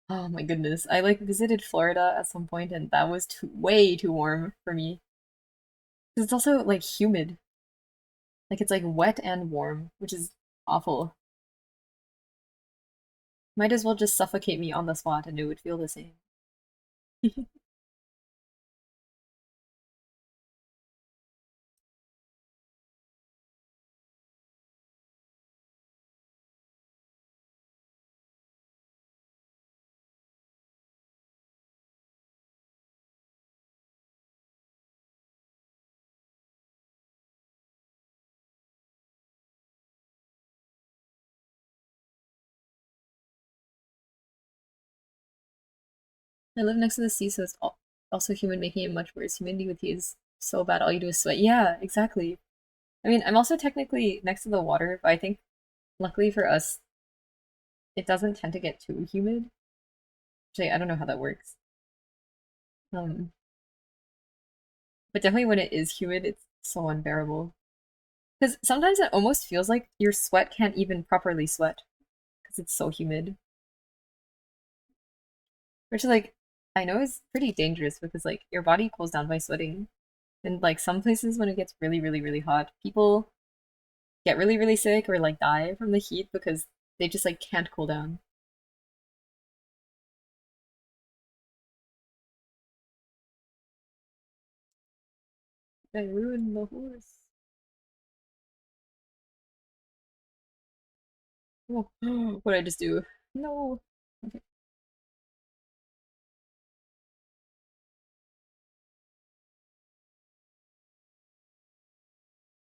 oh my goodness. I like visited Florida at some point, and that was way too warm for me. 'Cause it's also like humid. Like it's like wet and warm, which is awful. Might as well just suffocate me on the spot and it would feel the same. I live next to the sea, so it's also humid, making it much worse. Humidity with heat is so bad, all you do is sweat. Yeah, exactly. I mean, I'm also technically next to the water, but I think luckily for us, it doesn't tend to get too humid. Actually, I don't know how that works. Um, but definitely when it is humid, it's so unbearable. Because sometimes it almost feels like your sweat can't even properly sweat because it's so humid. Which like I know is pretty dangerous because like your body cools down by sweating. And like some places when it gets really, really, really hot, people get really, really sick or like die from the heat because they just like can't cool down. I ruined the horse. Oh, what did I just do? No. Okay.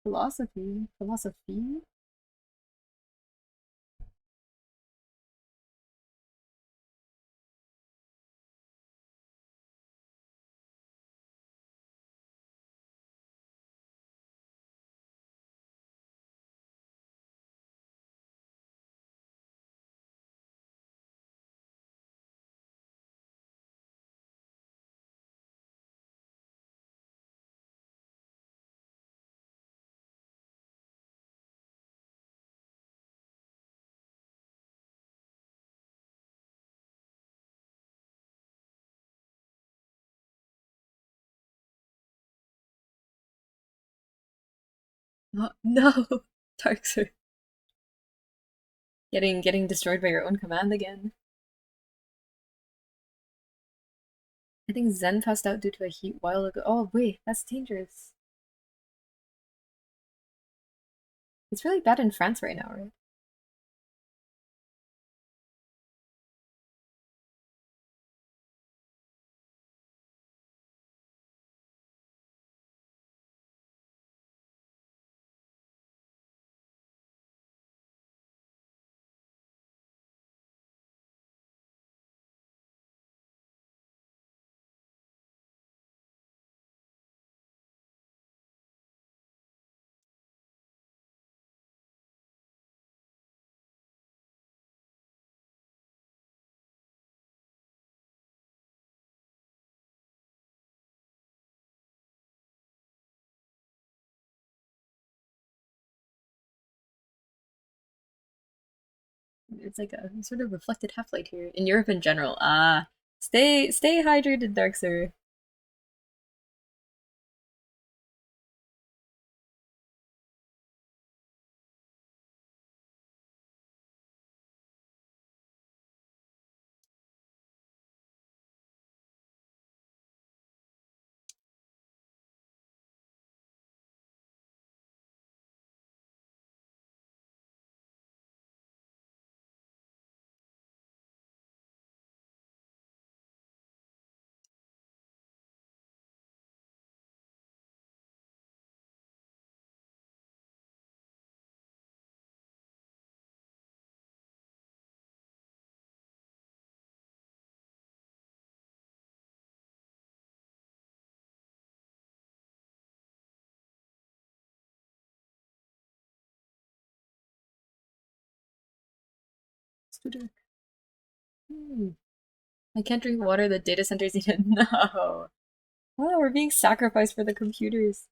Philosophy. Philosophy? No. Darkser. Getting destroyed by your own command again. I think Zen passed out due to a heat while ago. Oh wait, that's dangerous. It's really bad in France right now, right? It's like a sort of reflected half-light here. In Europe in general. Ah. Stay hydrated, Darkser. It's too dark. Hmm. I can't drink water, the data centers need it. No. Oh, we're being sacrificed for the computers.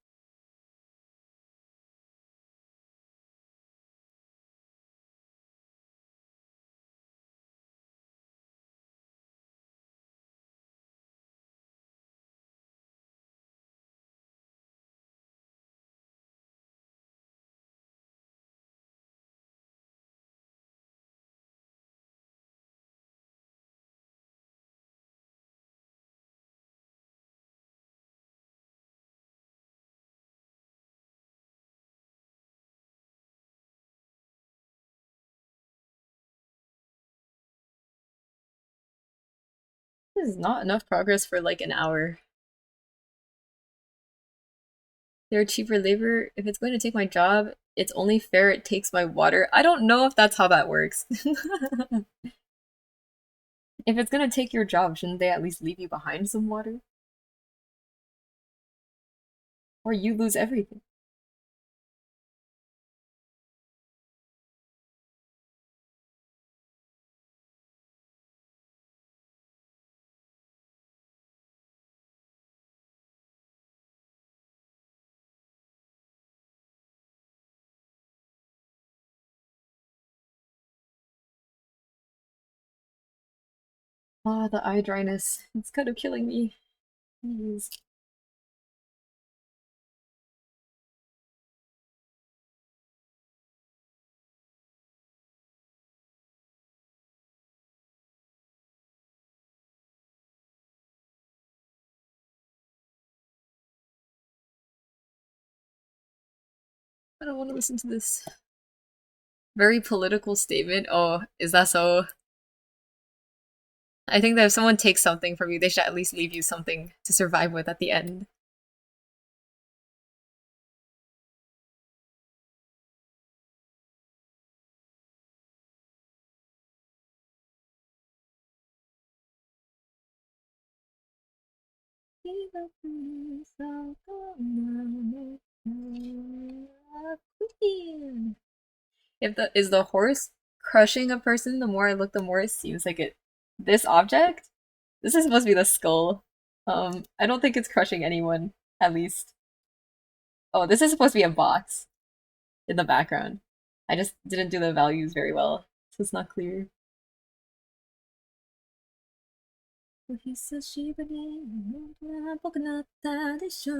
This is not enough progress for like an hour. They're cheaper labor. If it's going to take my job, it's only fair it takes my water. I don't know if that's how that works. If it's gonna take your job, shouldn't they at least leave you behind some water? Or you lose everything. Ah, the eye dryness. It's kind of killing me. Jeez. I don't want to listen to this very political statement. Oh, is that so? I think that if someone takes something from you, they should at least leave you something to survive with at the end. If the is the horse crushing a person, the more I look, the more it seems like it. This object, this is supposed to be the skull. I don't think it's crushing anyone, at least. Oh, this is supposed to be a box in the background. I just didn't do the values very well, so it's not clear. お久しぶり本当は僕だったでしょ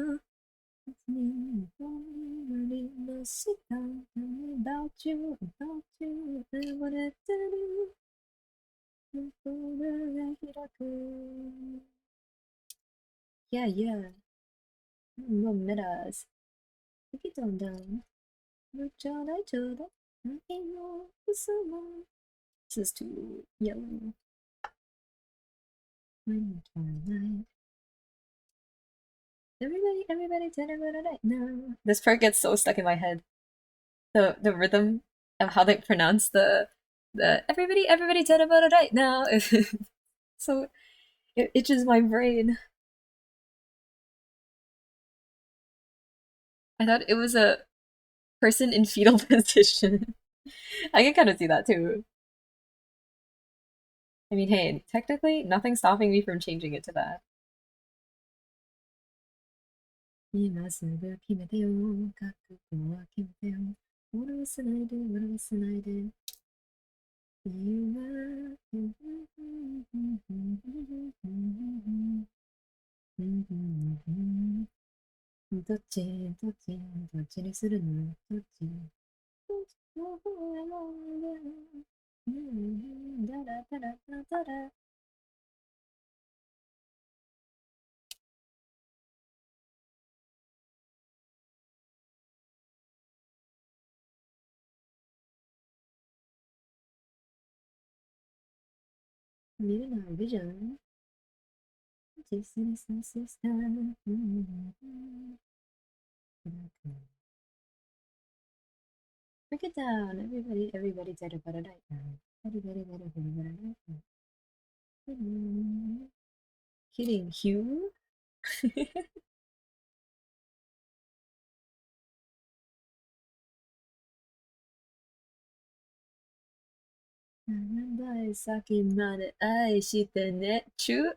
about you, about you, I wanted to do. 心が開く Yeah, yeah. No matters. 適当だ。ちょうだいちょうだい。愛の嘘も This is too yellow. When twilight. Everybody, tell me right now. This part gets so stuck in my head. The rhythm of how they pronounce the everybody tell about it right now. So it itches my brain. I thought it was a person in fetal position. I can kind of see that too. I mean, hey, technically, nothing's stopping me from changing it to that. 今すぐ決めてよ覚悟は決めてよ俺はしないで俺はしないで言うわどっちにするのどっち見るなビジョン This is the system. Break it down. Everybody said about it right now. Everybody right now. Kidding, Hugh? By sucking mad I shit the net chew.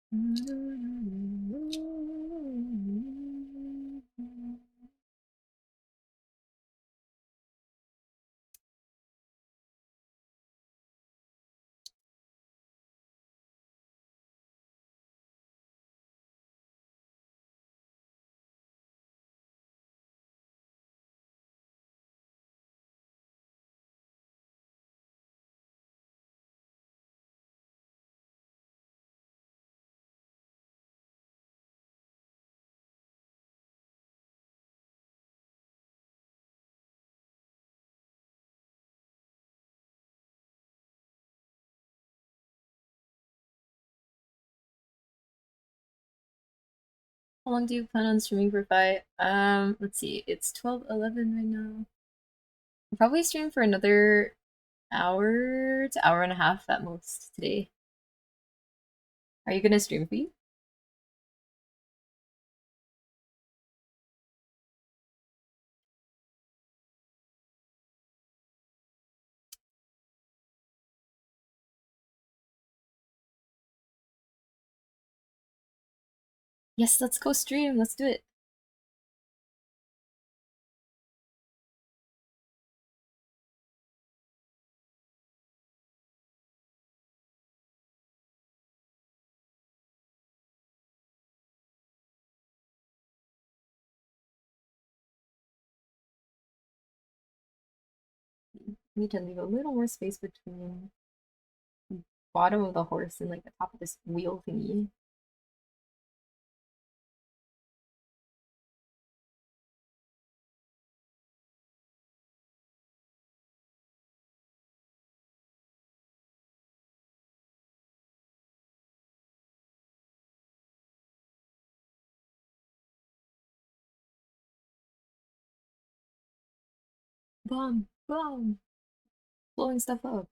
How long do you plan on streaming for Fi? Let's see. It's 12:11 right now. I'll probably stream for another hour to hour and a half at most today. Are you gonna stream, Fi? Yes, let's go stream. Let's do it. Need to leave a little more space between the bottom of the horse and like the top of this wheel thingy. Bomb, bomb, blowing stuff up.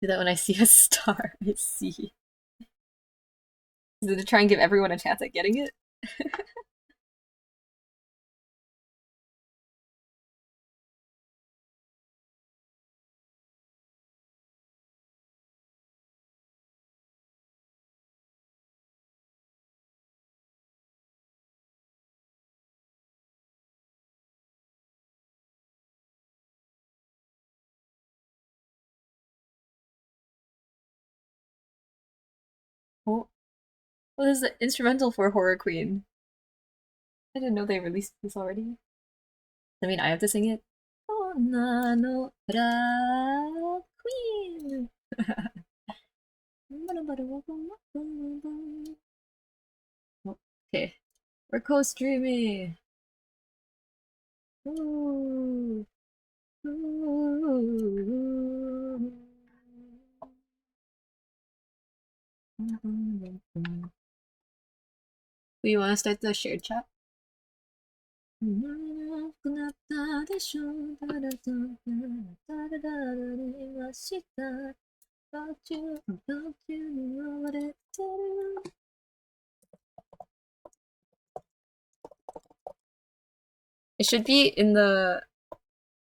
Do that when I see a star. I see. Is it to try and give everyone a chance at getting it? Oh, well, this is the instrumental for Horror Queen. I didn't know they released this already. I mean, I have to sing it. Onna no Ra Queen. Okay, we're co-streaming. Ooh. Ooh. Do you want to start the shared chat? It should be in the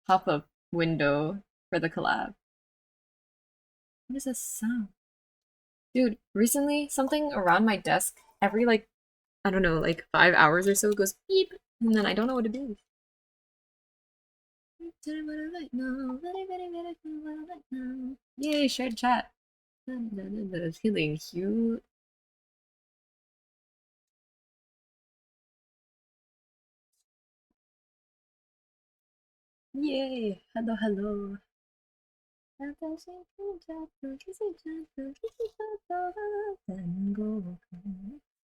pop-up window for the collab. What is this sound? Dude, recently something around my desk every like I don't know, like 5 hours or so goes beep, and then I don't know what it is. Yay, shared chat. Feeling cute. Yay, hello, hello. Oh,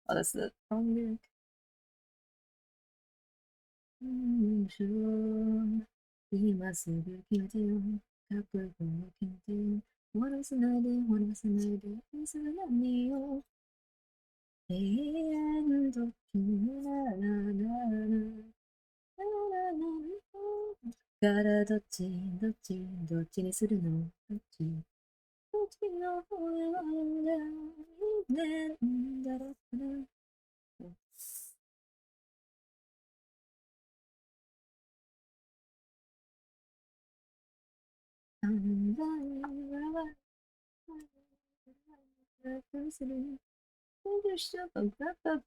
that's the wrong lyric. 가라どっちにするのどっちどっちの方がいいねだろうな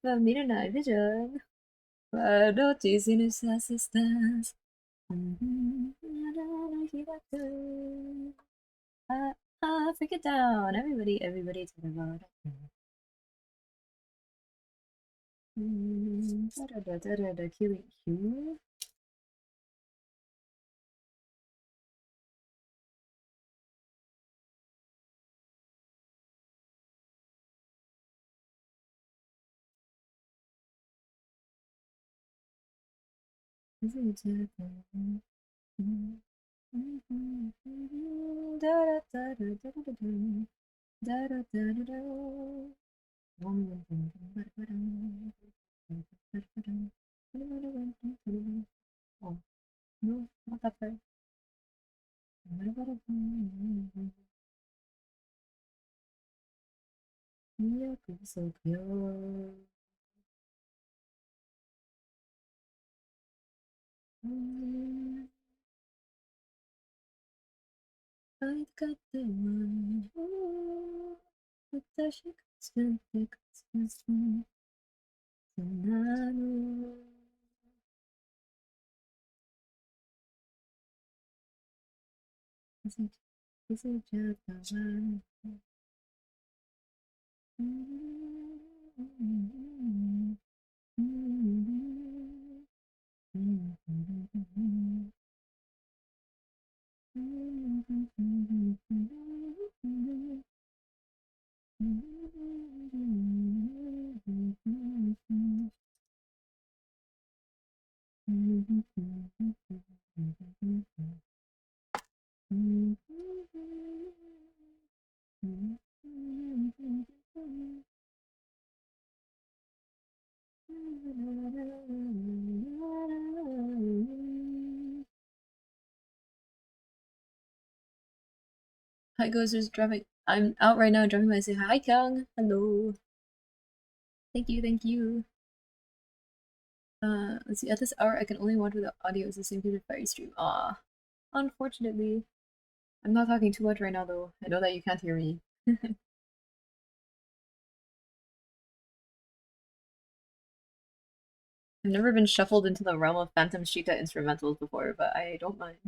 Midnight Vision. Why dizziness assistance? Freak it down. Everybody to the road. Killing you. Is it terrible? Oh, no, not that part. 기억속여 아이까지만 다시 같은 같은 나는 이제 잡아와 Hi goes just driving. I'm out right now driving by say hi Kyung. Hello. Thank you, thank you. Let's see, at this hour I can only monitor the audio as the same as the fire stream. Ah. Unfortunately. I'm not talking too much right now though. I know that you can't hear me. I've never been shuffled into the realm of Phantom Shita instrumentals before, but I don't mind.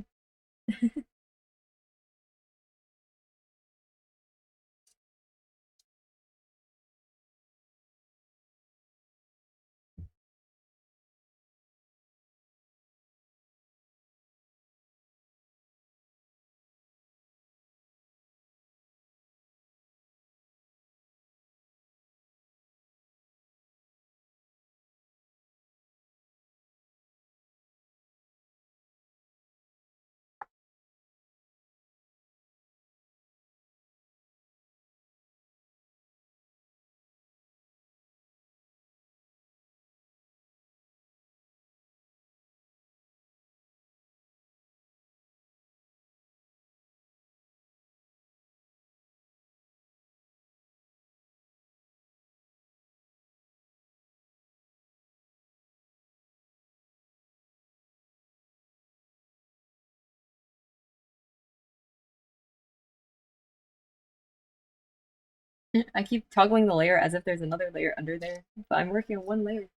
I keep toggling the layer as if there's another layer under there, but I'm working on one layer.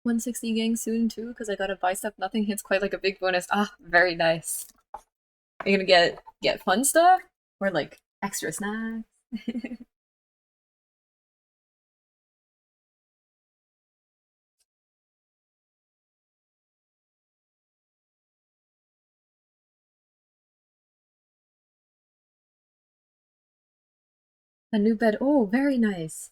160 gang soon too, because I got a bicep. Nothing hits quite like a big bonus. Ah, very nice. Are you gonna get fun stuff? Or like extra snacks? A new bed. Oh, very nice.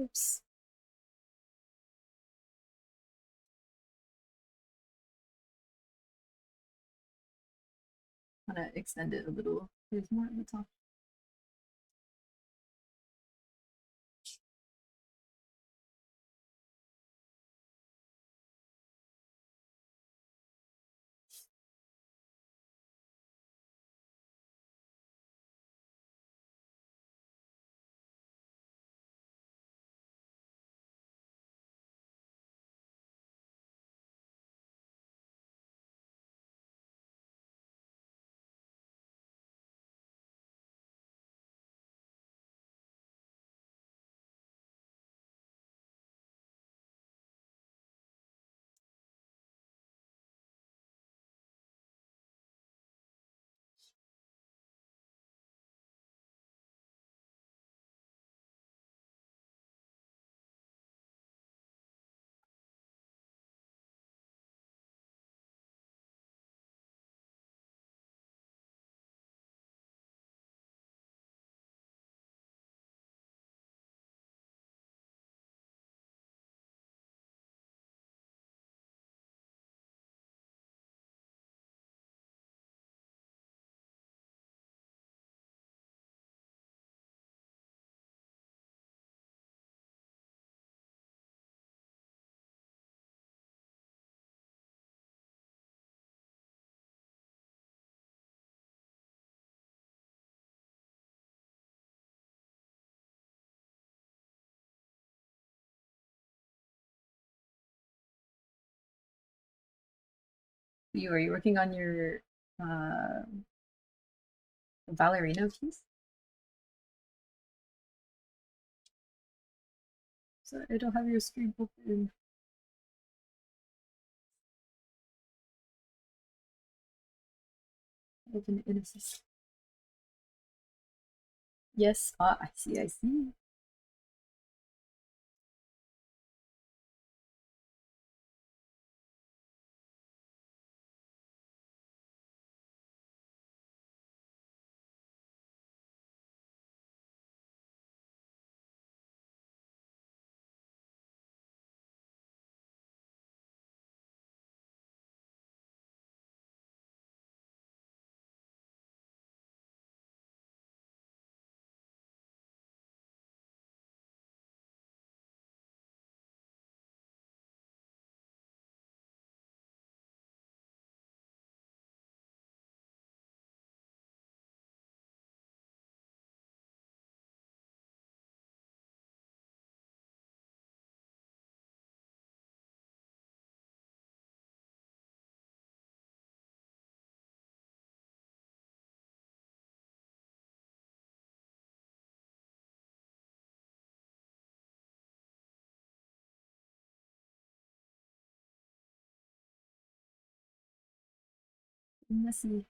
Oops. I'm gonna extend it a little. There's more at the top. Are you working on your uh ballerina piece? So I don't have your stream open. Open in a system. Yes. Ah, I see. I see. Messy.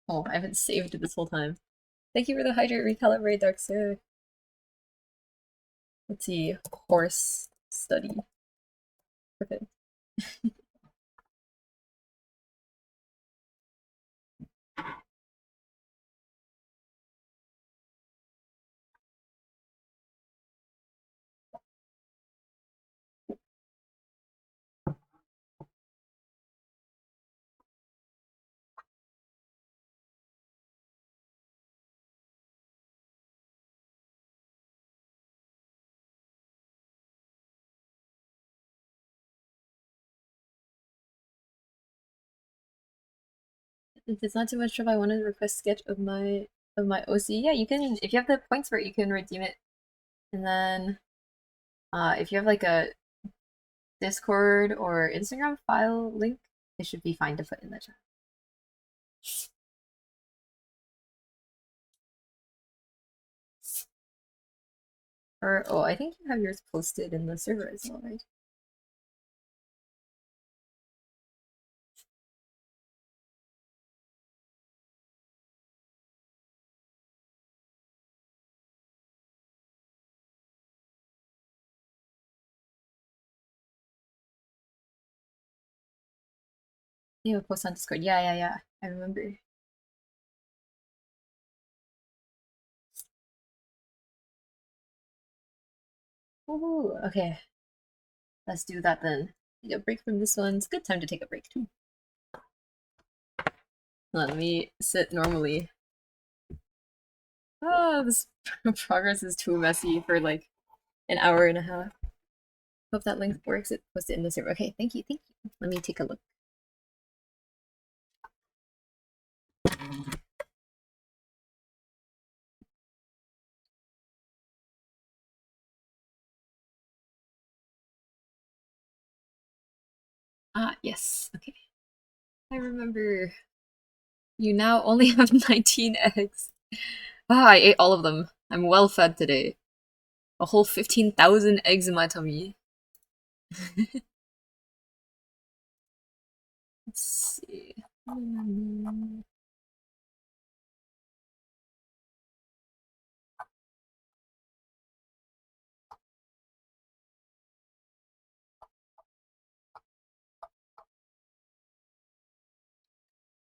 Oh, I haven't saved it this whole time. Thank you for the hydrate recalibrate, Darkseid. Let's see. Horse study. Okay. If it's not too much trouble, I want to request sketch of my OC. Yeah, you can, if you have the points for it, you can redeem it. And then if you have like a Discord or Instagram file link, it should be fine to put in the chat. Or oh, I think you have yours posted in the server as well, right? You have a post on Discord. Yeah. I remember. Ooh, okay. Let's do that then. Take a break from this one. It's a good time to take a break too. Hold on, let me sit normally. Oh, this progress is too messy for like an hour and a half. Hope that link works. It posted in the server. Okay, thank you. Let me take a look. Yes, okay. I remember. You now only have 19 eggs. Ah, I ate all of them. I'm well fed today. A whole 15,000 eggs in my tummy. Let's see.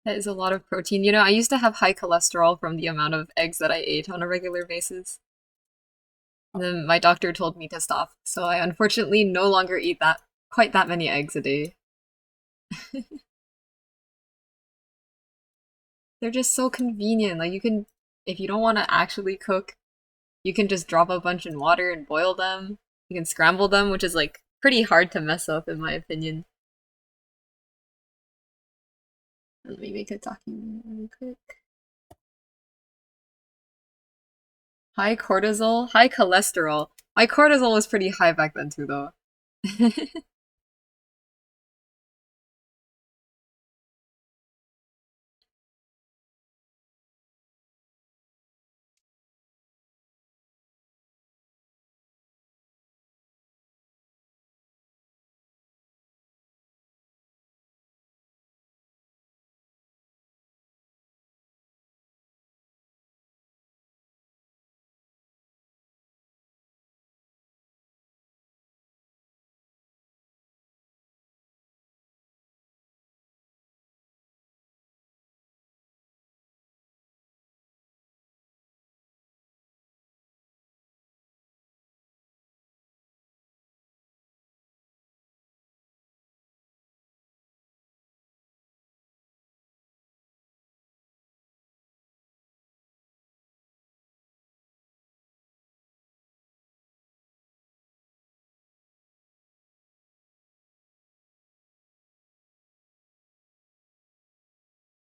That is a lot of protein. You know, I used to have high cholesterol from the amount of eggs that I ate on a regular basis. And then my doctor told me to stop, so I unfortunately no longer eat that quite that many eggs a day. They're just so convenient. Like you can, if you don't want to actually cook, you can just drop a bunch in water and boil them. You can scramble them, which is like pretty hard to mess up in my opinion. Let me make a document really quick. High cortisol, high cholesterol. My cortisol was pretty high back then too, though.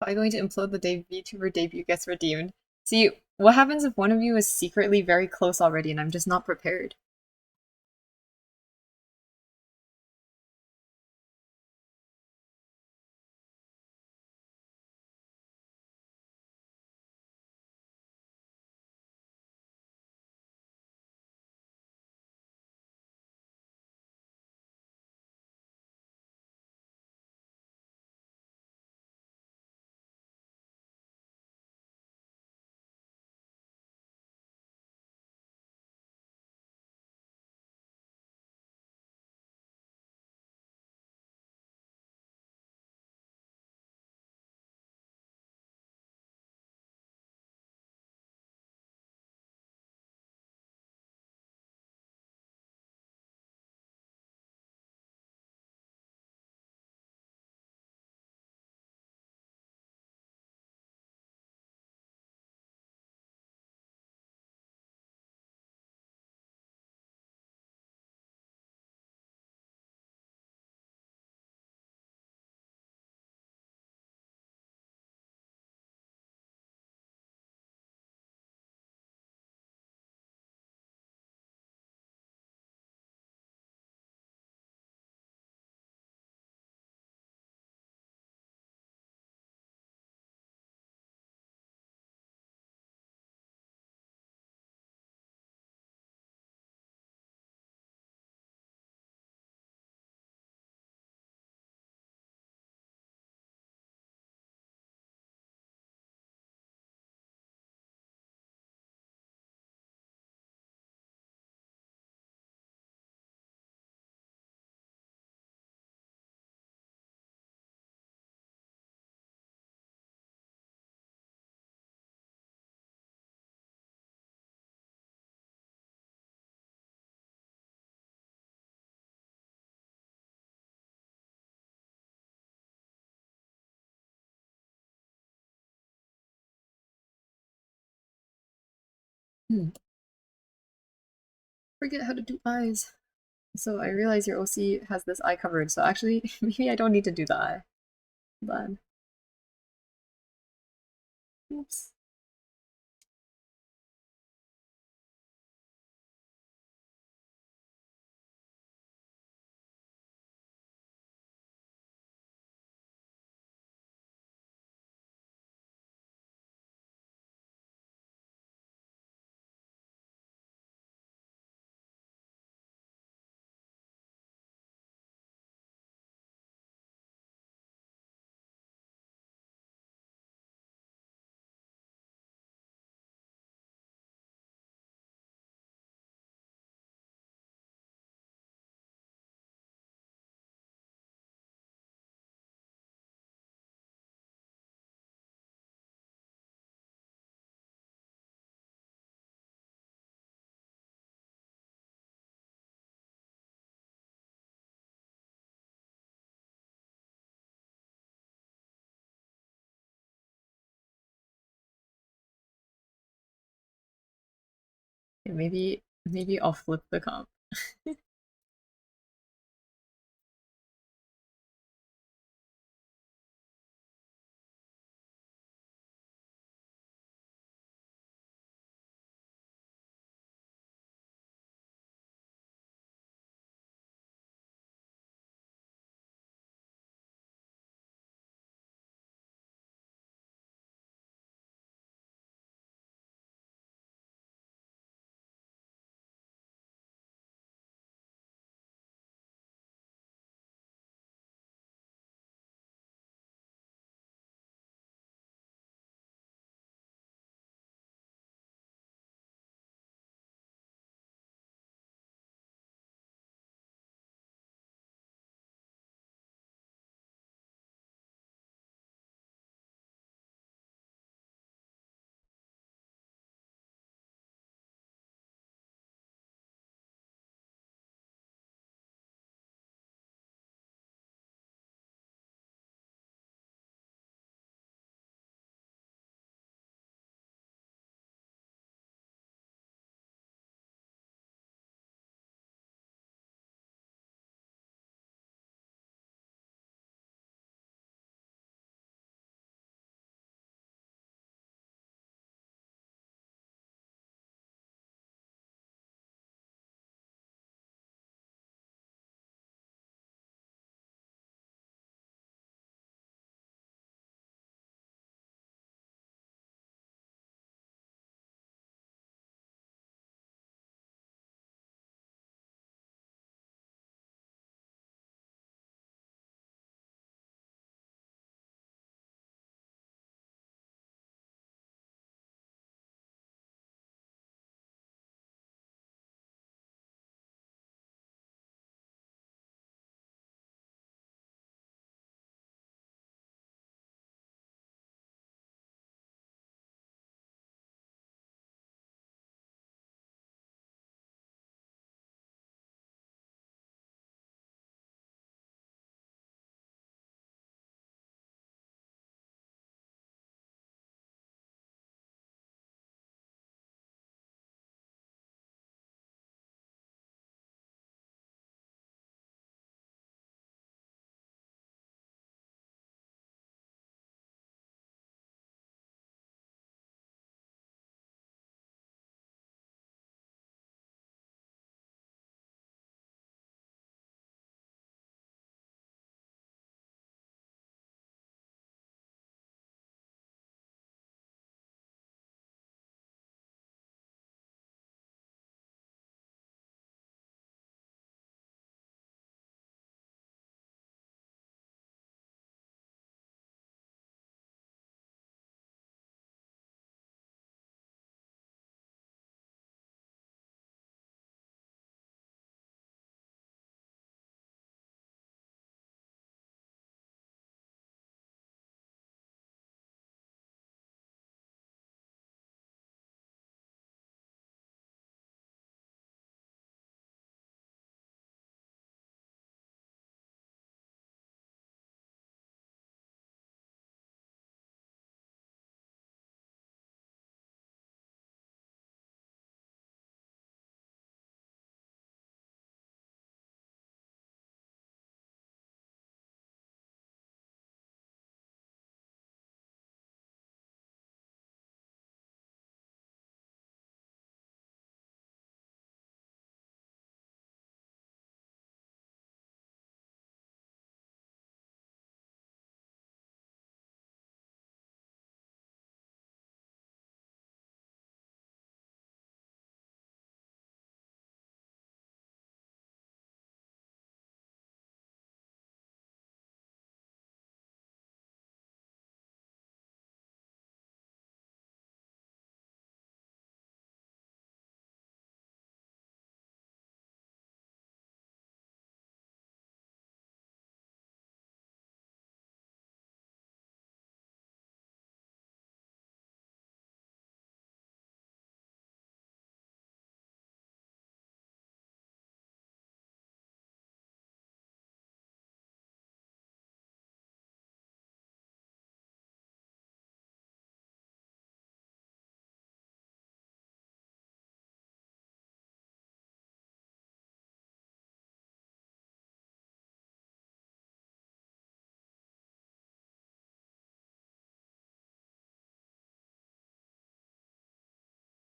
Am I going to implode the VTuber debut gets redeemed? See, what happens if one of you is secretly very close already and I'm just not prepared? Hmm. Forget how to do eyes. So I realize your OC has this eye covered, so actually, maybe I don't need to do the eye. But, oops. Maybe I'll flip the comp.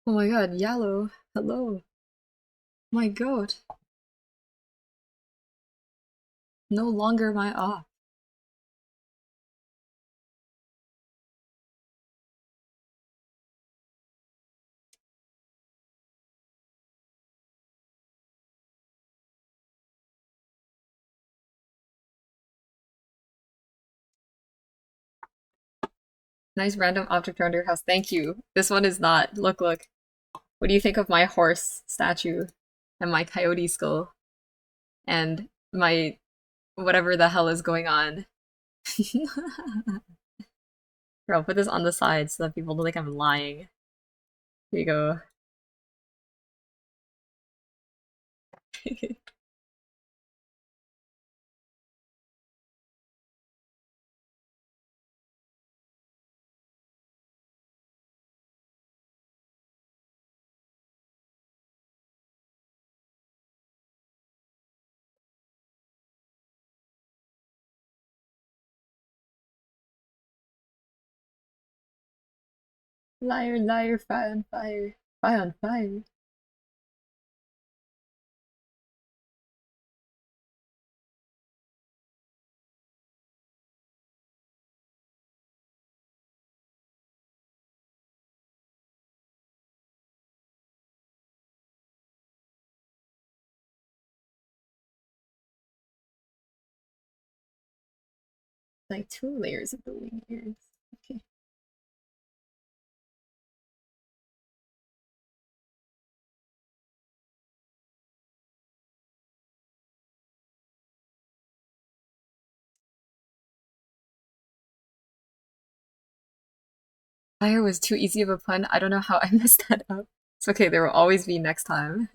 Oh my god, Yellow. Hello. My god. No longer my off. Nice random object around your house. Thank you. This one is not. Look, look. What do you think of my horse statue? And my coyote skull? And my whatever the hell is going on? Here, I'll put this on the side so that people don't think I'm lying. Here you go. Liar, liar, fire on fire. Fire on fire. Like 2 layers of the wing ears. Okay. Fire was too easy of a pun. I don't know how I messed that up. It's okay, there will always be next time.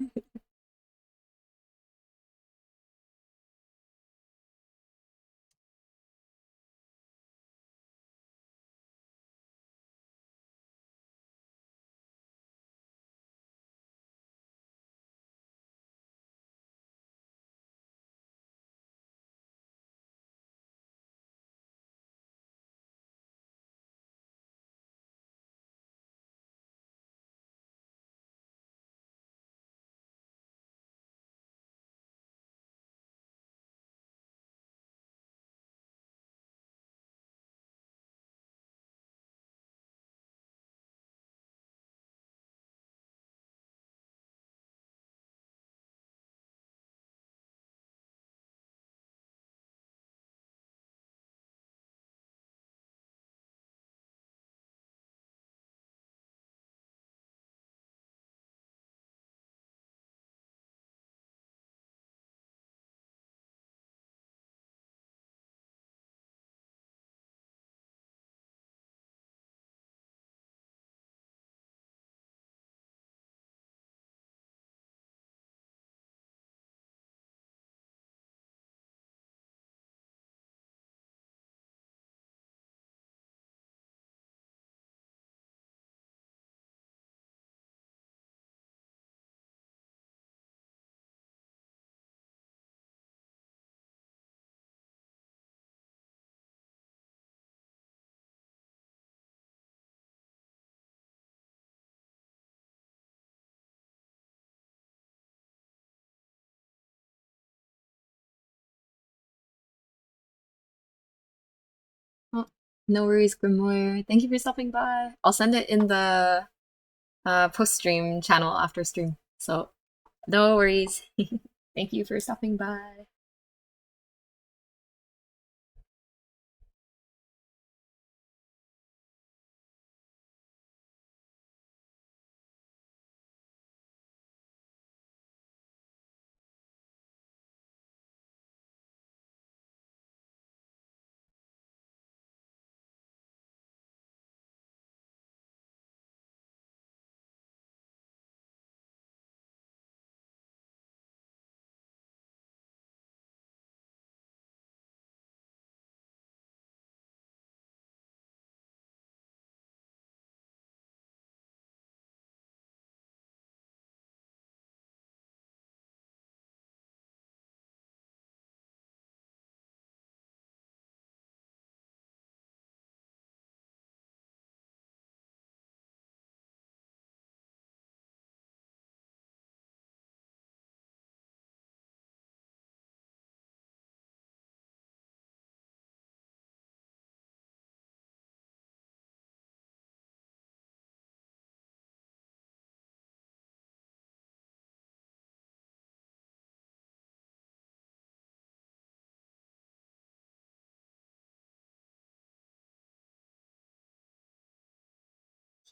Oh, no worries, Grimoire. Thank you for stopping by. I'll send it in the post-stream channel after stream. So no worries. Thank you for stopping by.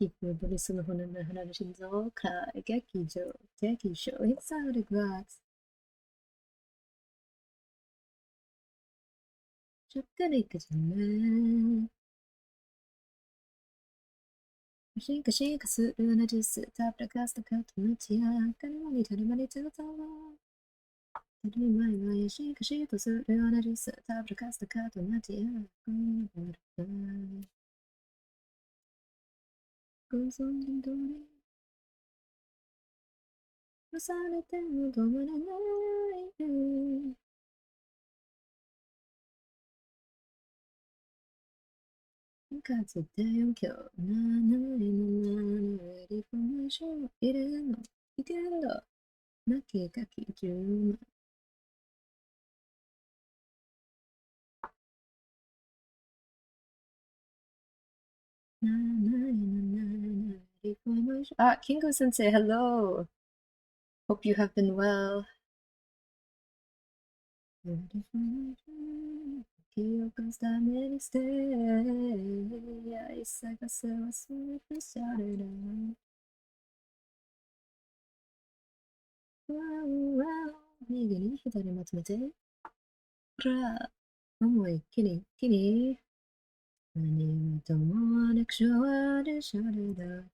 기쁨을 보낼 수는 보는 하나를 신속하게 기조 대기쇼 행사를 구하기 접근을 끄지만 싱크싱크 수르나 주스 타브라카스타 카토마치야 까르마니 타르마니 트고타와 타르마이마야 싱크싱크 수르나 주스 타브라카스타 카토마치야 까르마니 꿈속인도리 우산을 떼고 도만한 나이를 가서 대용켜 나는 리폼을 이래노 이대로 나게 가기주마 나나나나 리폼을 Kingo Sensei, hello. Hope you have been well. 기억은 스타일이 stay 이사가 세웠으면 shouted out wow 네게는 기다려 맞으면 그래 어머이 키니 아니 don't wanna show it shouted out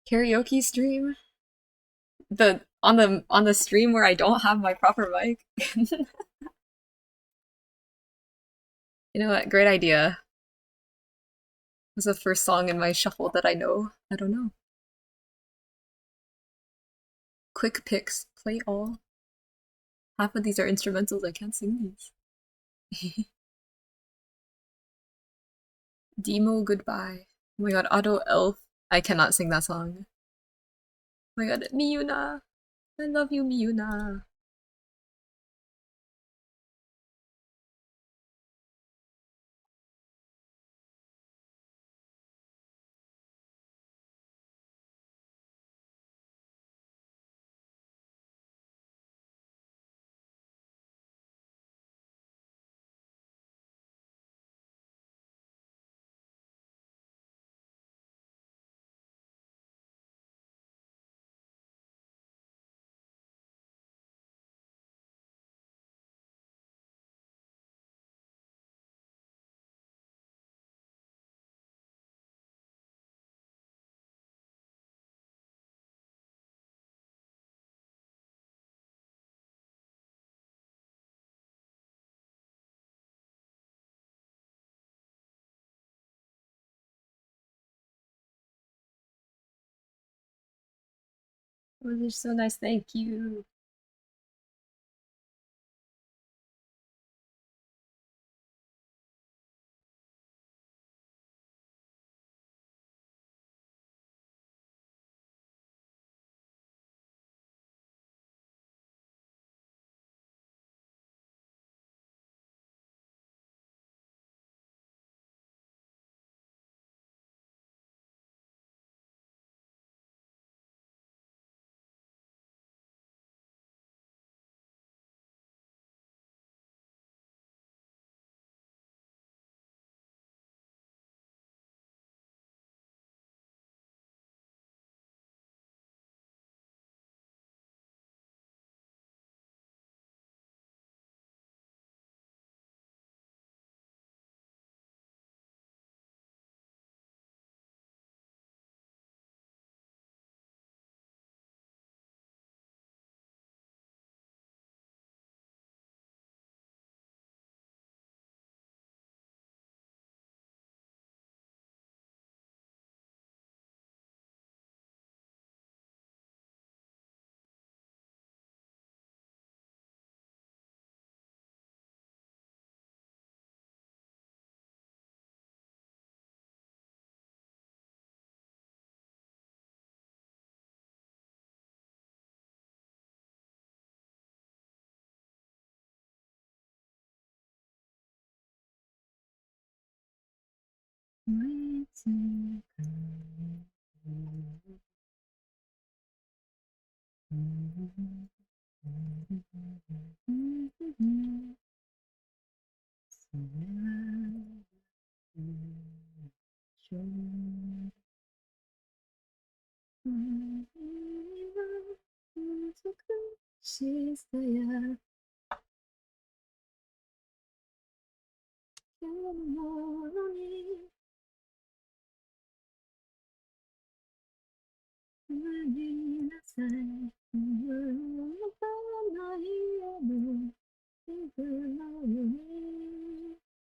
Karaoke stream? On the stream where I don't have my proper mic? You know what? Great idea. It was the first song in my shuffle that I know. I don't know. Quick picks. Play all. Half of these are instrumentals. I can't sing these. Demo goodbye. Oh my god, Auto Elf. I cannot sing that song. Oh my god, Miyuna. I love you, Miyuna. Oh, they're so nice. Thank you. しさや今日のものにごめんなさい。思わないよの水の海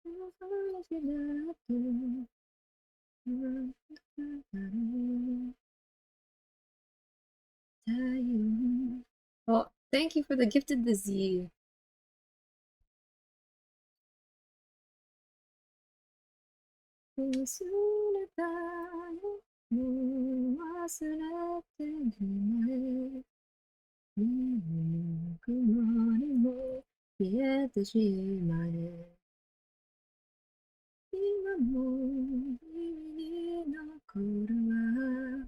の話だとなんだろう太陽 Oh, thank you for the gifted the Z. 忘れたよ。もう忘れてしまえ。ぬくもりも消えてしまえ。今も耳に残るわ。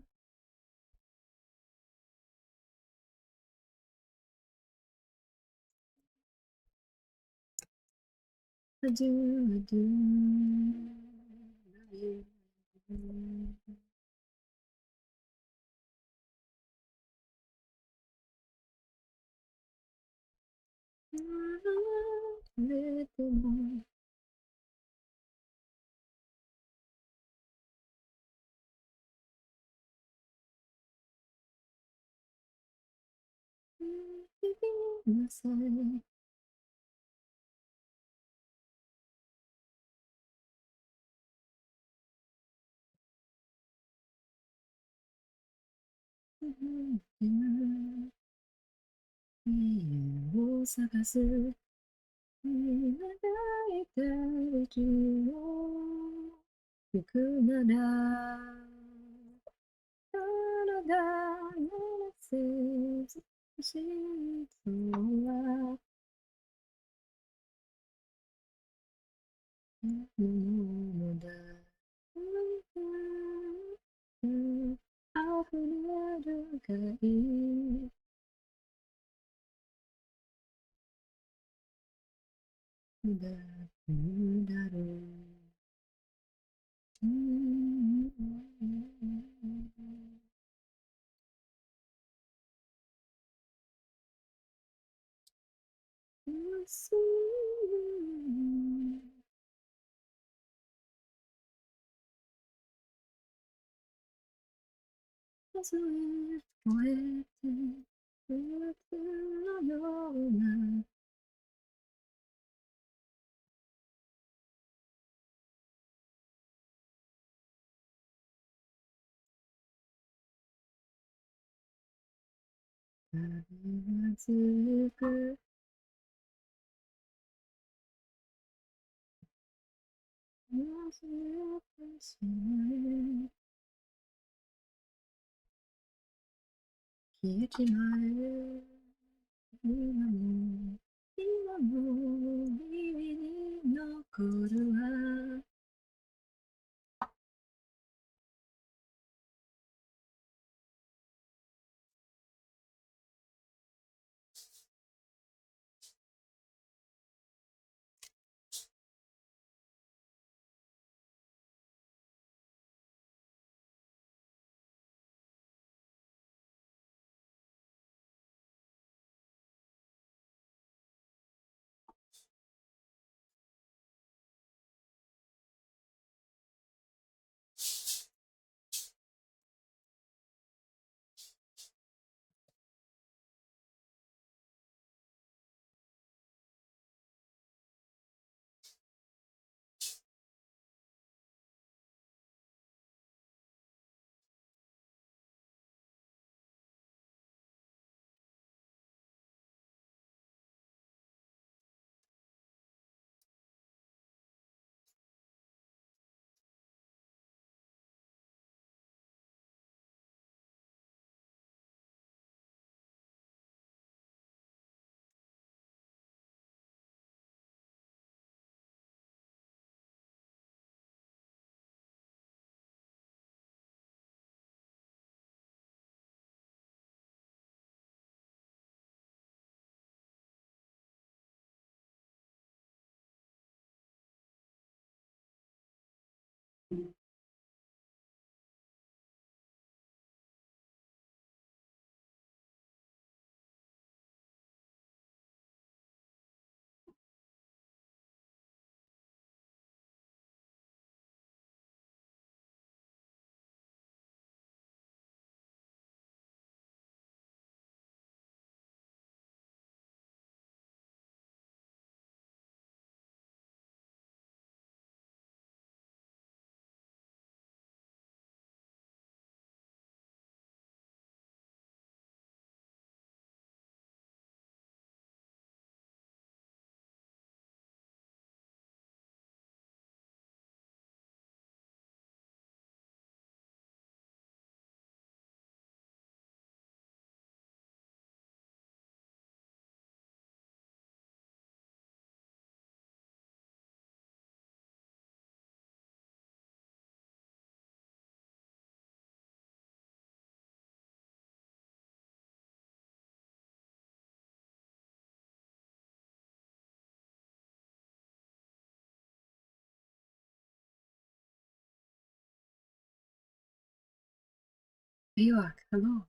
I do, I do love you. 忘れても日々なさい。家を探す長い旅路を行くなら体のせず心臓はものだ溢れるがいいだろう。数え超えて夏のような旅が続く忘れてしまえ消えちまえ今も耳に残るわ Baylock, hello.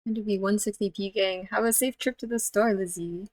Going to be 160p gang. Have a safe trip to the store, Lizzie.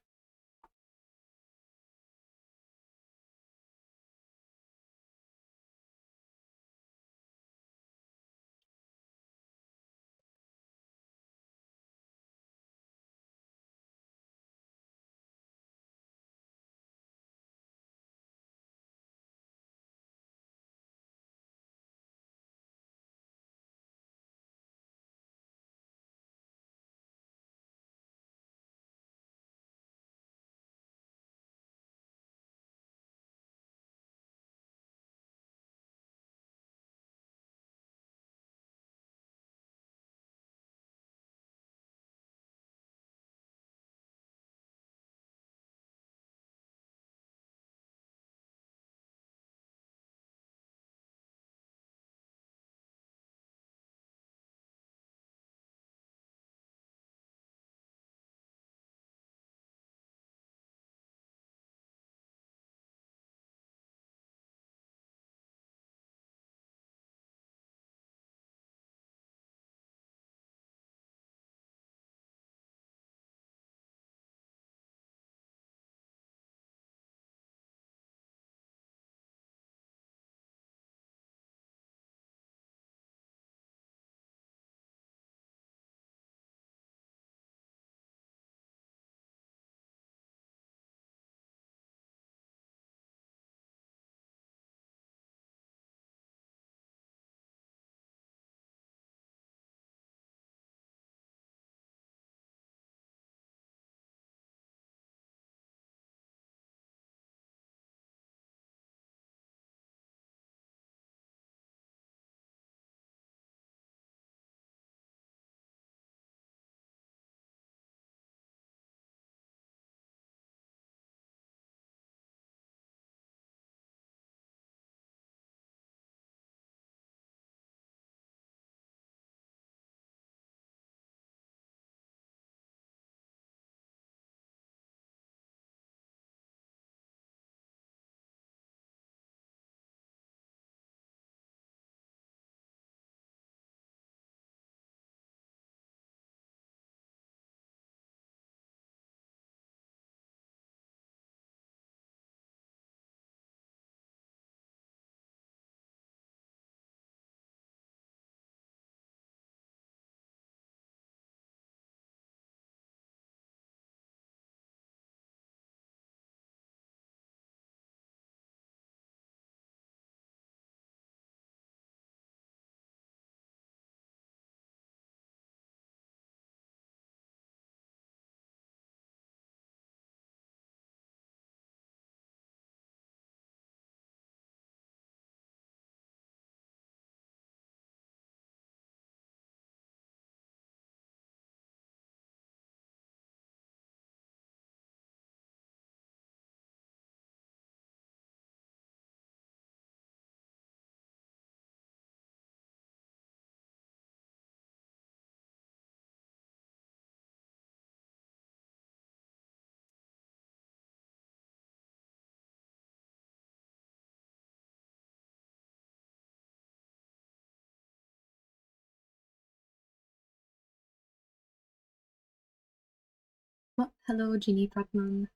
Hello, Genie Pratman.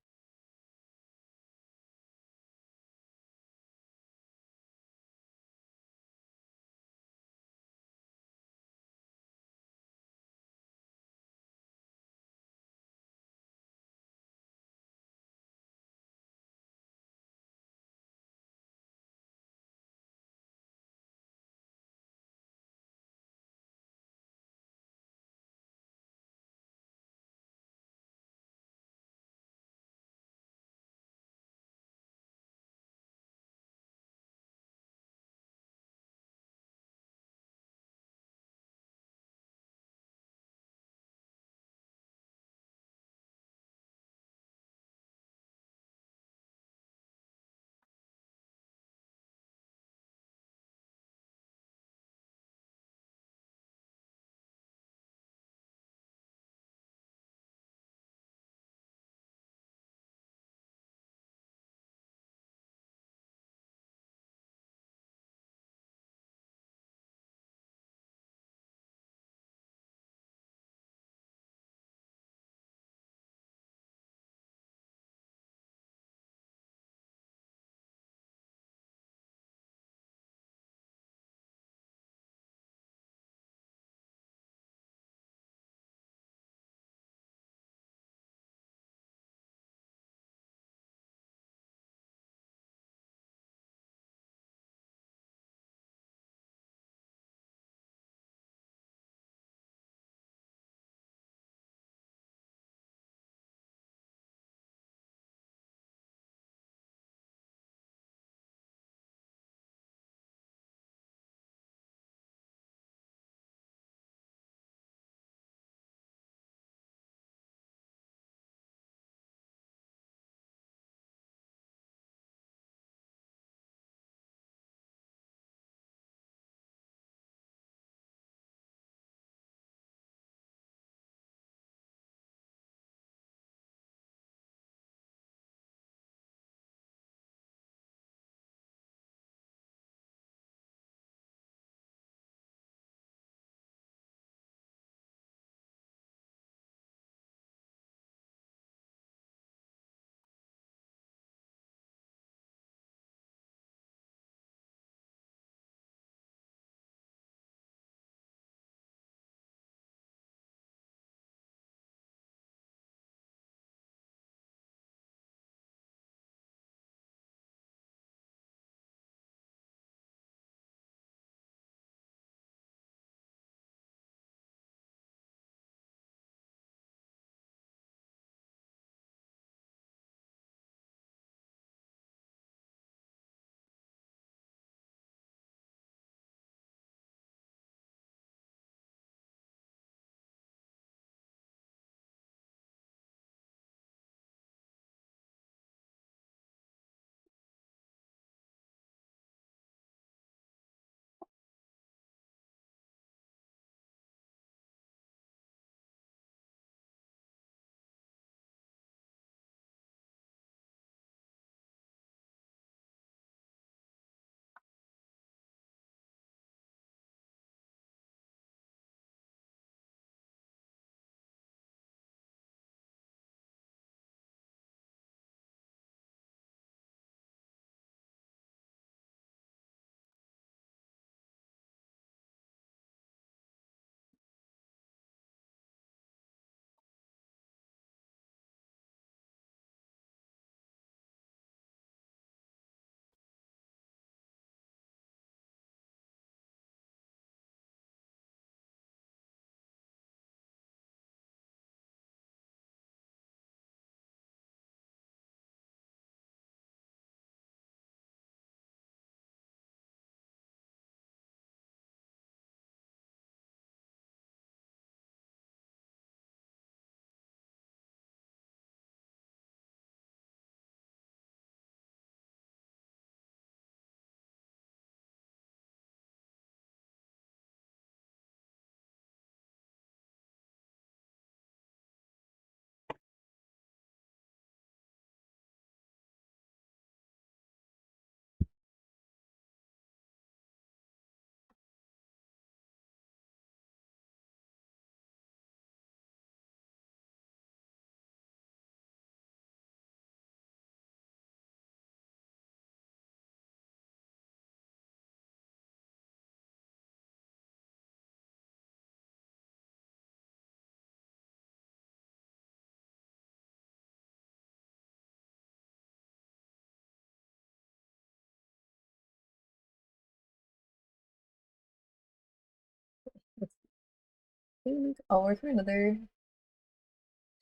think I'll work for another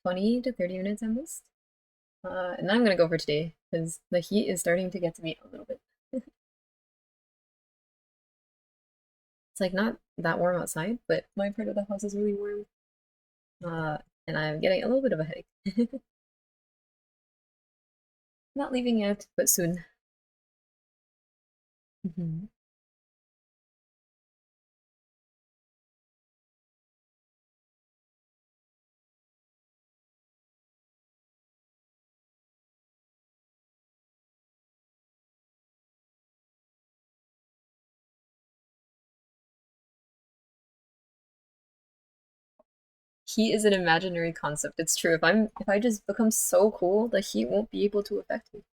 20 to 30 minutes at most. And then I'm gonna go for today because the heat is starting to get to me a little bit. It's like not that warm outside, but my part of the house is really warm. Uh, and I'm getting a little bit of a headache. Not leaving yet, but soon. Mhm. Heat is an imaginary concept. It's true. If I just become so cool, the heat won't be able to affect me.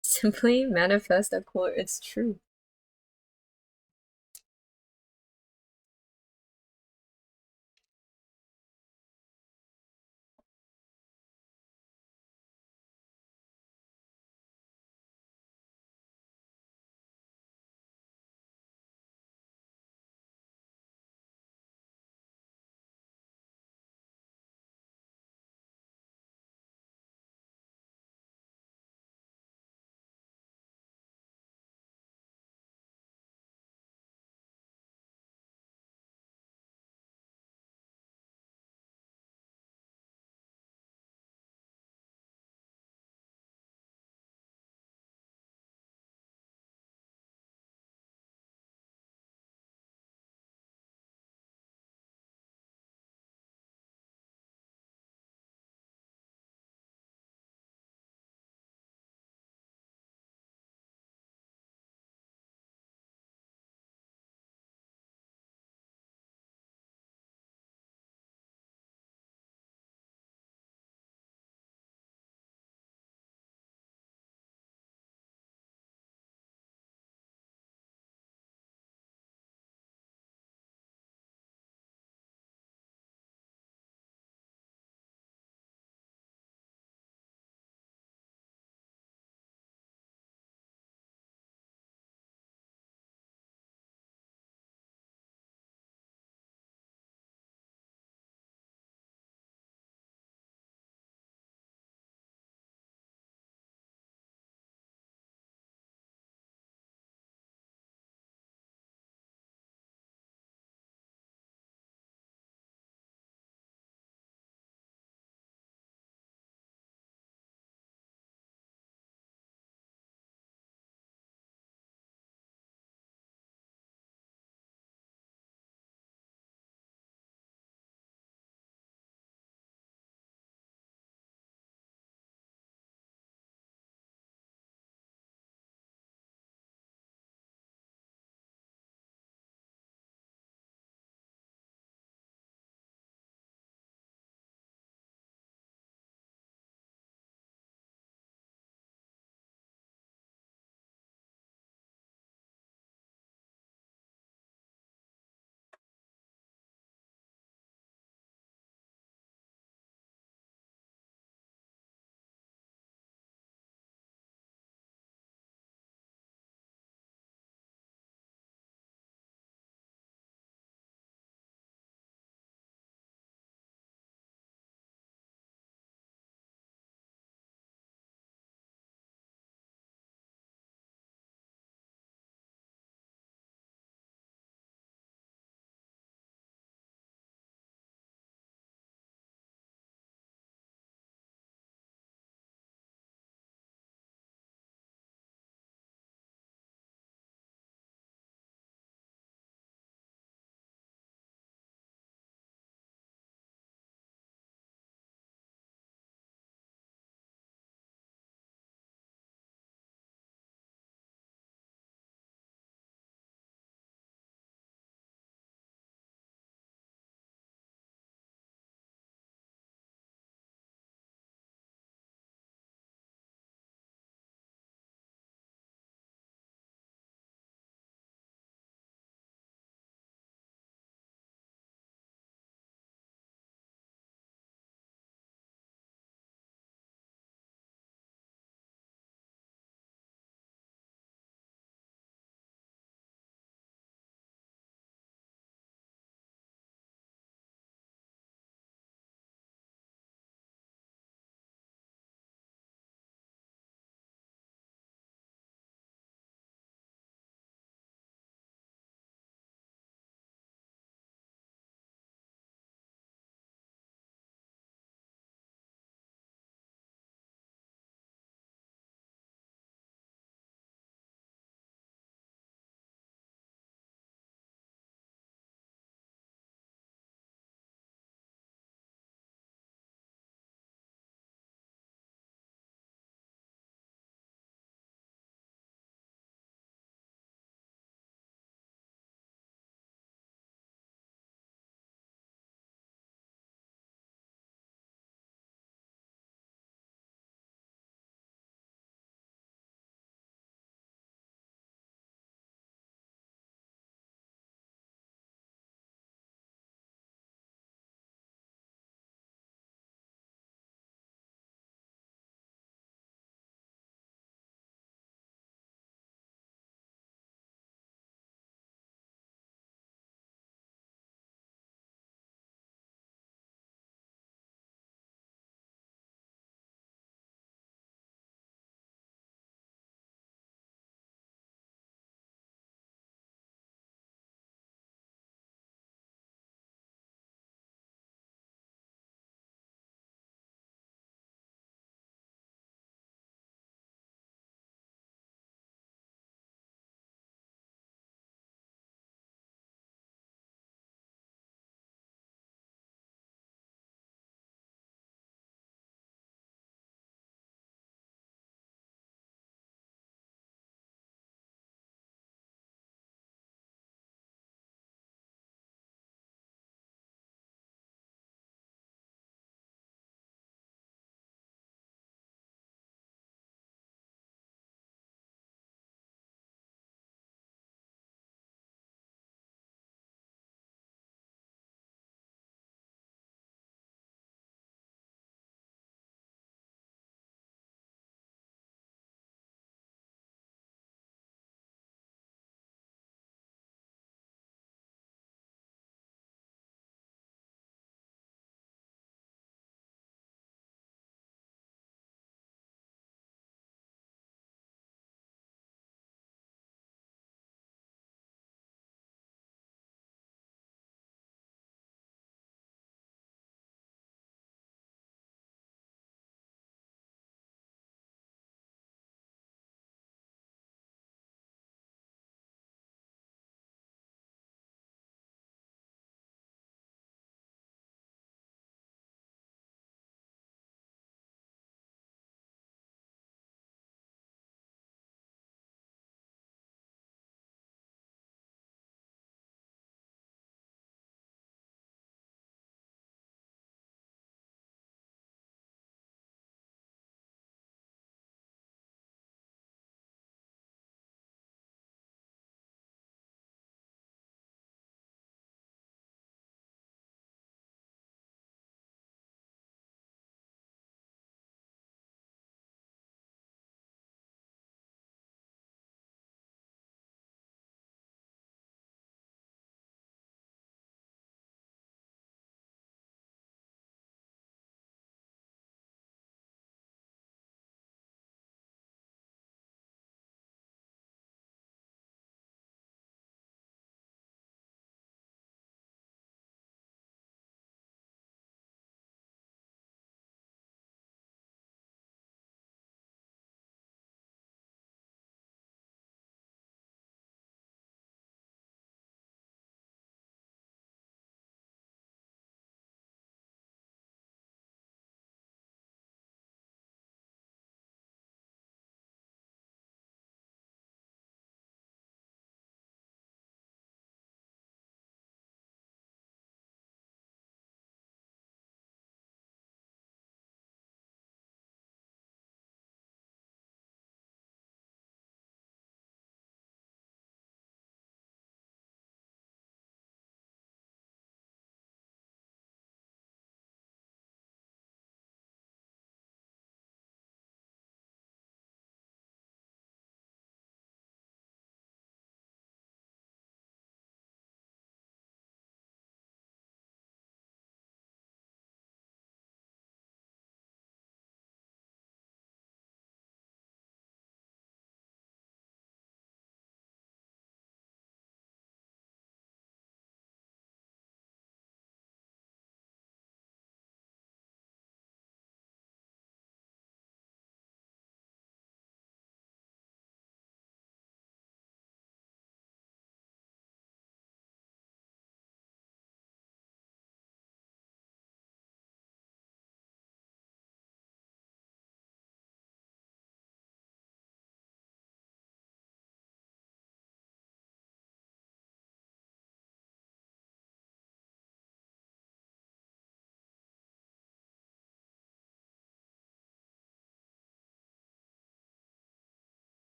Simply manifest a cooler. It's true.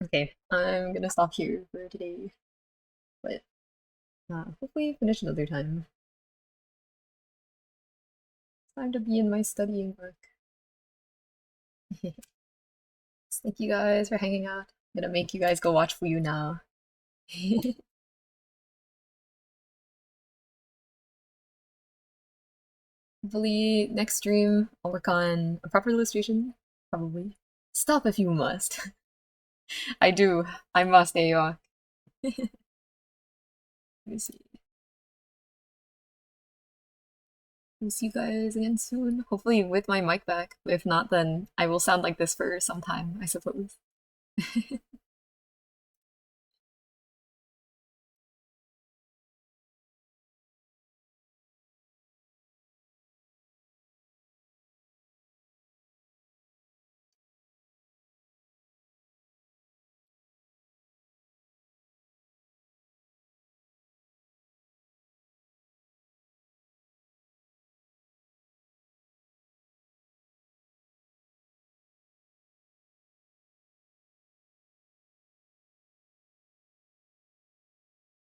Okay, I'm gonna stop here for today, but hopefully finish another time. It's time to be in my studying work. Thank you guys for hanging out. I'm gonna make you guys go watch Fuyu now. Hopefully next stream I'll work on a proper illustration. Probably. Stop if you must. I do. I must, Aoc. Let me see. We'll see you guys again soon. Hopefully with my mic back. If not, then I will sound like this for some time, I suppose.